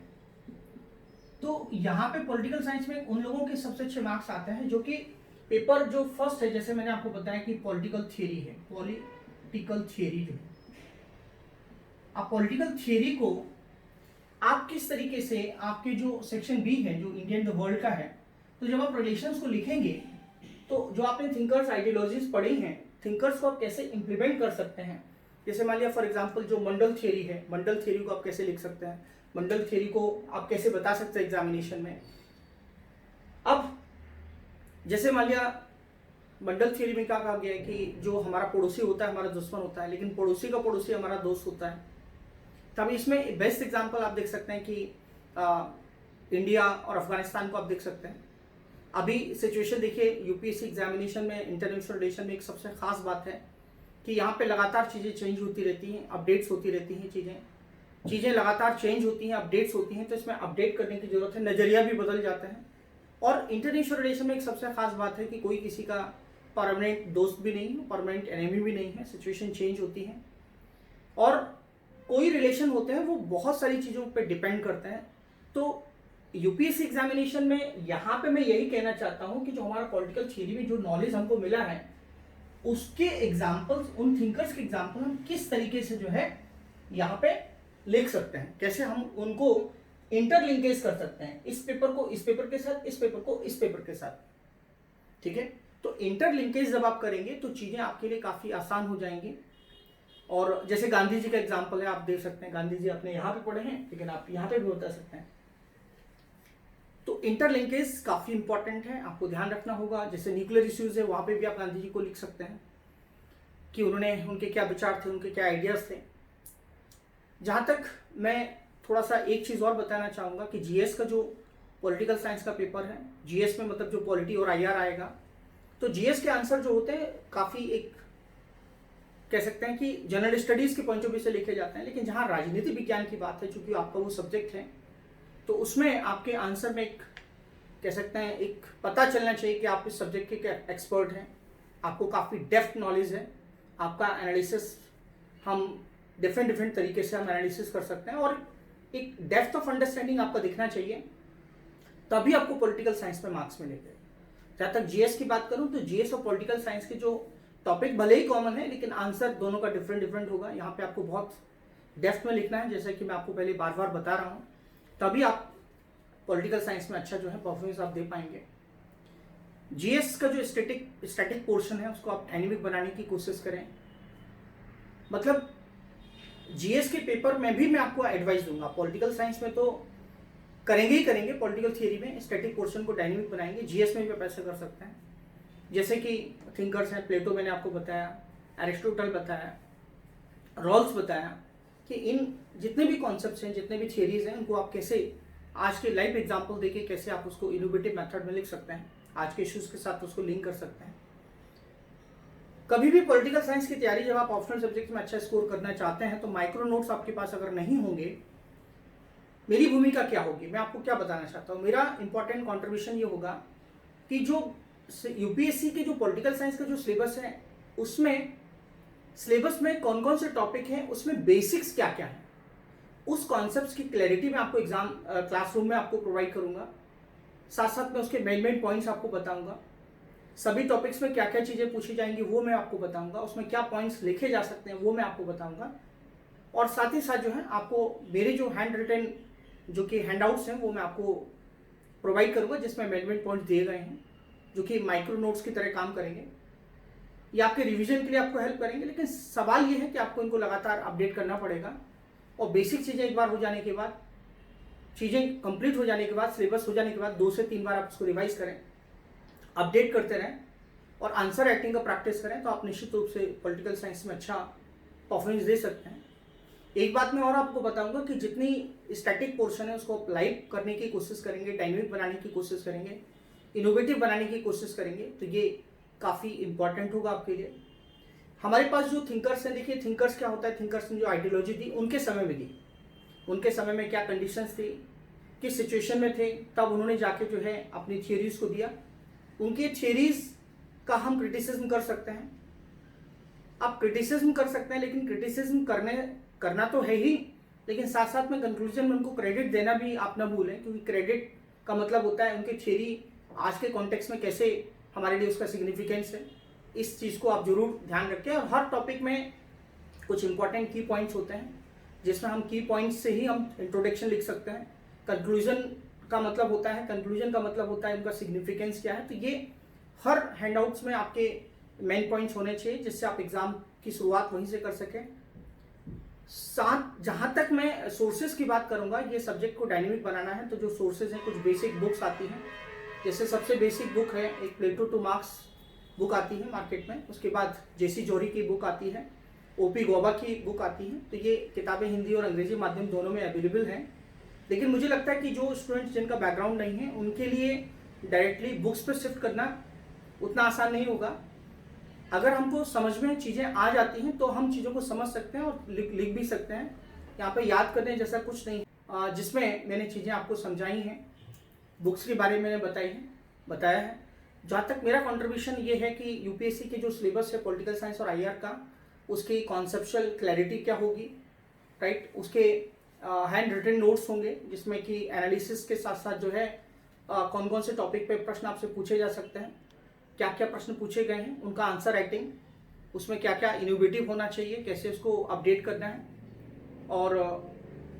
तो यहाँ पे पॉलिटिकल साइंस में उन लोगों के सबसे अच्छे मार्क्स आते हैं जो कि पेपर जो फर्स्ट है, जैसे मैंने आपको बताया कि पॉलिटिकल थियरी है, पॉलिटिकल थियरी जो है, आप पॉलिटिकल थियरी को आप किस तरीके से, आपके जो सेक्शन बी है जो इंडियन द वर्ल्ड का है, तो जब आप रिलेशंस को लिखेंगे तो जो आपने थिंकर्स आइडियोलॉजीज पढ़ी हैं, थिंकर्स को आप कैसे इंप्लीमेंट कर सकते हैं। जैसे मान लिया फॉर एग्जांपल जो मंडल थियरी है, मंडल थियरी को आप कैसे लिख सकते हैं, मंडल थियरी को आप कैसे बता सकते हैं एग्जामिनेशन में। अब जैसे मान लिया मंडल थियरी में क्या कहा गया है कि जो हमारा पड़ोसी होता है हमारा दुश्मन होता है, लेकिन पड़ोसी का पड़ोसी हमारा दोस्त होता है। तब इसमें बेस्ट एग्जांपल आप देख सकते हैं कि इंडिया और अफगानिस्तान को आप देख सकते हैं। अभी सिचुएशन देखिए, यूपीएससी एग्जामिनेशन में इंटरनेशनल रिलेशन में एक सबसे खास बात है कि यहाँ पे लगातार चीज़ें चेंज होती रहती हैं, अपडेट्स होती रहती हैं, चीज़ें लगातार चेंज होती हैं, अपडेट्स होती हैं, तो इसमें अपडेट करने की ज़रूरत है, नज़रिया भी बदल जाता है। और इंटरनेशनल रिलेशन में एक सबसे खास बात है कि कोई किसी का परमानेंट दोस्त भी नहीं है, परमानेंट एनिमी भी नहीं है, सिचुएशन चेंज होती है और कोई रिलेशन होते हैं वो बहुत सारी चीज़ों पे डिपेंड करते हैं। तो यूपीएससी एग्जामिनेशन में यहाँ पे मैं यही कहना चाहता हूँ कि जो हमारा पॉलिटिकल थियरी में जो नॉलेज हमको मिला है उसके एग्जाम्पल्स, उन थिंकर्स के एग्जाम्पल हम किस तरीके से जो है यहाँ पे लिख सकते हैं, कैसे हम उनको इंटरलिंकेज कर सकते हैं, इस पेपर को इस पेपर के साथ, इस पेपर को इस पेपर के साथ, ठीक है। तो इंटरलिंकेज जब आप करेंगे तो चीज़ें आपके लिए काफ़ी आसान हो जाएंगी। और जैसे गांधी जी का एग्जाम्पल है, आप देख सकते हैं, गांधी जी आपने यहाँ पे पढ़े हैं लेकिन आप यहाँ पे भी बता सकते हैं। तो इंटरलिंकेज काफ़ी इंपॉर्टेंट है, आपको ध्यान रखना होगा। जैसे न्यूक्लियर इश्यूज है, वहाँ पे भी आप गांधी जी को लिख सकते हैं कि उनके क्या विचार थे, उनके क्या आइडियाज़ थे। जहाँ तक मैं थोड़ा सा एक चीज़ और बताना चाहूँगा कि जीएस का जो पॉलिटिकल साइंस का पेपर है, जीएस में मतलब जो पॉलिटी और आईआर आएगा, तो जीएस के आंसर जो होते हैं काफ़ी एक कह सकते हैं कि जनरल स्टडीज़ के पॉइंट ऑफ व्यू से लिखे जाते हैं, लेकिन जहाँ राजनीति विज्ञान की बात है, चूँकि आपका वो सब्जेक्ट है, तो उसमें आपके आंसर में एक कह सकते हैं एक पता चलना चाहिए कि आप इस सब्जेक्ट के एक्सपर्ट हैं, आपको काफ़ी डेप्थ नॉलेज है, आपका एनालिसिस हम डिफरेंट तरीके से हम एनालिसिस कर सकते हैं और एक डेप्थ ऑफ अंडरस्टैंडिंग आपका दिखना चाहिए, तभी आपको पॉलिटिकल साइंस में मार्क्स मिलेंगे। जहाँ तक जीएस की बात करूँ तो जीएस और पॉलिटिकल साइंस के जो टॉपिक भले ही कॉमन है लेकिन आंसर दोनों का डिफरेंट होगा। यहाँ पे आपको बहुत डेप्थ में लिखना है, जैसे कि मैं आपको पहले बार बार बता रहा हूँ, तभी आप पॉलिटिकल साइंस में अच्छा जो है परफॉर्मेंस आप दे पाएंगे। जीएस का जो स्टैटिक पोर्शन है उसको आप डायनेमिक बनाने की कोशिश करें। मतलब जीएस के पेपर में भी मैं आपको एडवाइस दूंगा, पॉलिटिकल साइंस में तो करेंगे ही करेंगे, पॉलिटिकल थियरी में स्टैटिक पोर्शन को डायनेमिक बनाएंगे। जीएस में भी आप ऐसा कर सकते हैं, जैसे कि थिंकर्स हैं, प्लेटो मैंने आपको बताया, एरिस्टोटल बताया, रॉल्स बताया, कि इन जितने भी कॉन्सेप्ट्स हैं, जितने भी थियरीज हैं, उनको आप कैसे आज के लाइव एग्जाम्पल देके कैसे आप उसको इनोवेटिव मेथड में लिख सकते हैं, आज के इश्यूज के साथ उसको लिंक कर सकते हैं। कभी भी पॉलिटिकल साइंस की तैयारी जब आप ऑप्शनल सब्जेक्ट में अच्छा स्कोर करना चाहते हैं तो माइक्रो नोट्स आपके पास अगर नहीं होंगे, मेरी भूमिका क्या होगी, मैं आपको क्या बताना चाहता हूँ। मेरा इंपॉर्टेंट कॉन्ट्रीब्यूशन ये होगा कि जो यूपीएससी के जो पॉलिटिकल साइंस का जो सिलेबस है, उसमें सिलेबस में कौन कौन से टॉपिक हैं, उसमें बेसिक्स क्या क्या है, उस कॉन्सेप्ट्स की क्लैरिटी मैं आपको एग्जाम क्लासरूम में आपको प्रोवाइड करूंगा। साथ साथ में उसके मेन पॉइंट्स आपको बताऊंगा, सभी टॉपिक्स में क्या क्या चीज़ें पूछी जाएंगी वो मैं आपको बताऊंगा, उसमें क्या पॉइंट्स लिखे जा सकते हैं वो मैं आपको बताऊंगा। और साथ ही साथ जो है आपको मेरे जो हैंड रिटन जो कि हैंडआउट्स हैं वो मैं आपको प्रोवाइड करूंगा, जिसमें मेन पॉइंट्स दिए गए हैं, जो कि माइक्रो नोट्स की तरह काम करेंगे। ये आपके रिवीजन के लिए आपको हेल्प करेंगे, लेकिन सवाल ये है कि आपको इनको लगातार अपडेट करना पड़ेगा। और बेसिक चीज़ें एक बार हो जाने के बाद, चीज़ें कंप्लीट हो जाने के बाद, सिलेबस हो जाने के बाद 2 से 3 बार आप इसको रिवाइज करें, अपडेट करते रहें और आंसर राइटिंग का प्रैक्टिस करें, तो आप निश्चित रूप से पॉलिटिकल साइंस में अच्छा परफॉर्मेंस दे सकते हैं। एक बात मैं और आपको बताऊंगा कि जितनी स्टैटिक पोर्शन है उसको अप्लाई करने की कोशिश करेंगे, डायनेमिक बनाने की कोशिश करेंगे, इनोवेटिव बनाने की कोशिश करेंगे, तो ये काफ़ी इंपॉर्टेंट होगा आपके लिए। हमारे पास जो थिंकर्स हैं, देखिए थिंकर्स क्या होता है, थिंकर्स ने जो आइडियोलॉजी दी उनके समय में दी, उनके समय में क्या कंडीशंस थी, किस सिचुएशन में थे, तब उन्होंने जाके जो है अपनी थियरीज को दिया। उनके थियरीज का हम क्रिटिसिज्म कर सकते हैं, आप क्रिटिसिज्म कर सकते हैं, लेकिन क्रिटिसिज्म करना तो है ही, लेकिन साथ साथ में कंक्लूजन में उनको क्रेडिट देना भी आप ना भूलें, क्योंकि क्रेडिट का मतलब होता है उनकी थियरी आज के कॉन्टेक्स्ट में कैसे हमारे लिए उसका सिग्निफिकेंस है। इस चीज़ को आप जरूर ध्यान रखें। और हर टॉपिक में कुछ इंपॉर्टेंट की पॉइंट्स होते हैं, जिसमें हम की पॉइंट्स से ही हम इंट्रोडक्शन लिख सकते हैं। कंक्लूजन का मतलब होता है उनका सिग्निफिकेंस क्या है। तो ये हर हैंडआउट्स में आपके मेन पॉइंट्स होने चाहिए, जिससे आप एग्जाम की शुरुआत वहीं से कर सकें। साथ जहाँ तक मैं सोर्सेज की बात करूँगा, ये सब्जेक्ट को डायनेमिक बनाना है, तो जो सोर्सेज हैं, कुछ बेसिक बुक्स आती हैं, जैसे सबसे बेसिक बुक है एक प्लेटो टू मार्क्स बुक आती है मार्केट में, उसके बाद जेसी जोरी की बुक आती है, ओपी गौबा की बुक आती है। तो ये किताबें हिंदी और अंग्रेजी माध्यम दोनों में अवेलेबल हैं। लेकिन मुझे लगता है कि जो स्टूडेंट्स जिनका बैकग्राउंड नहीं है, उनके लिए डायरेक्टली बुक्स पर शिफ्ट करना उतना आसान नहीं होगा। अगर हमको समझ में चीज़ें आ जाती हैं तो हम चीज़ों को समझ सकते हैं और लिख भी सकते हैं। यहाँ पे याद करने जैसा कुछ नहीं, जिसमें मैंने चीज़ें आपको समझाई हैं, बुक्स के बारे में मैंने बताया है। जहाँ तक मेरा कंट्रीब्यूशन ये है कि यूपीएससी के जो सिलेबस है पॉलिटिकल साइंस और आईआर का, उसकी कॉन्सेप्चुअल क्लैरिटी क्या होगी, राइट, उसके हैंड रिटन नोट्स होंगे, जिसमें कि एनालिसिस के साथ साथ जो है कौन कौन से टॉपिक पे प्रश्न आपसे पूछे जा सकते हैं, क्या क्या प्रश्न पूछे गए हैं, उनका आंसर राइटिंग, उसमें क्या क्या इनोवेटिव होना चाहिए, कैसे उसको अपडेट करना है, और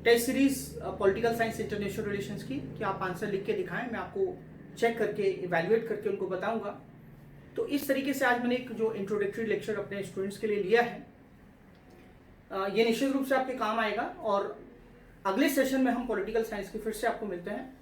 test series political science international relations की कि आप आंसर लिख के दिखाएं, मैं आपको चेक करके इवैल्यूएट करके उनको बताऊंगा। तो इस तरीके से आज मैंने एक जो इंट्रोडक्टरी लेक्चर अपने स्टूडेंट्स के लिए लिया है, ये निश्चित रूप से आपके काम आएगा। और अगले सेशन में हम पॉलिटिकल साइंस की फिर से आपको मिलते हैं।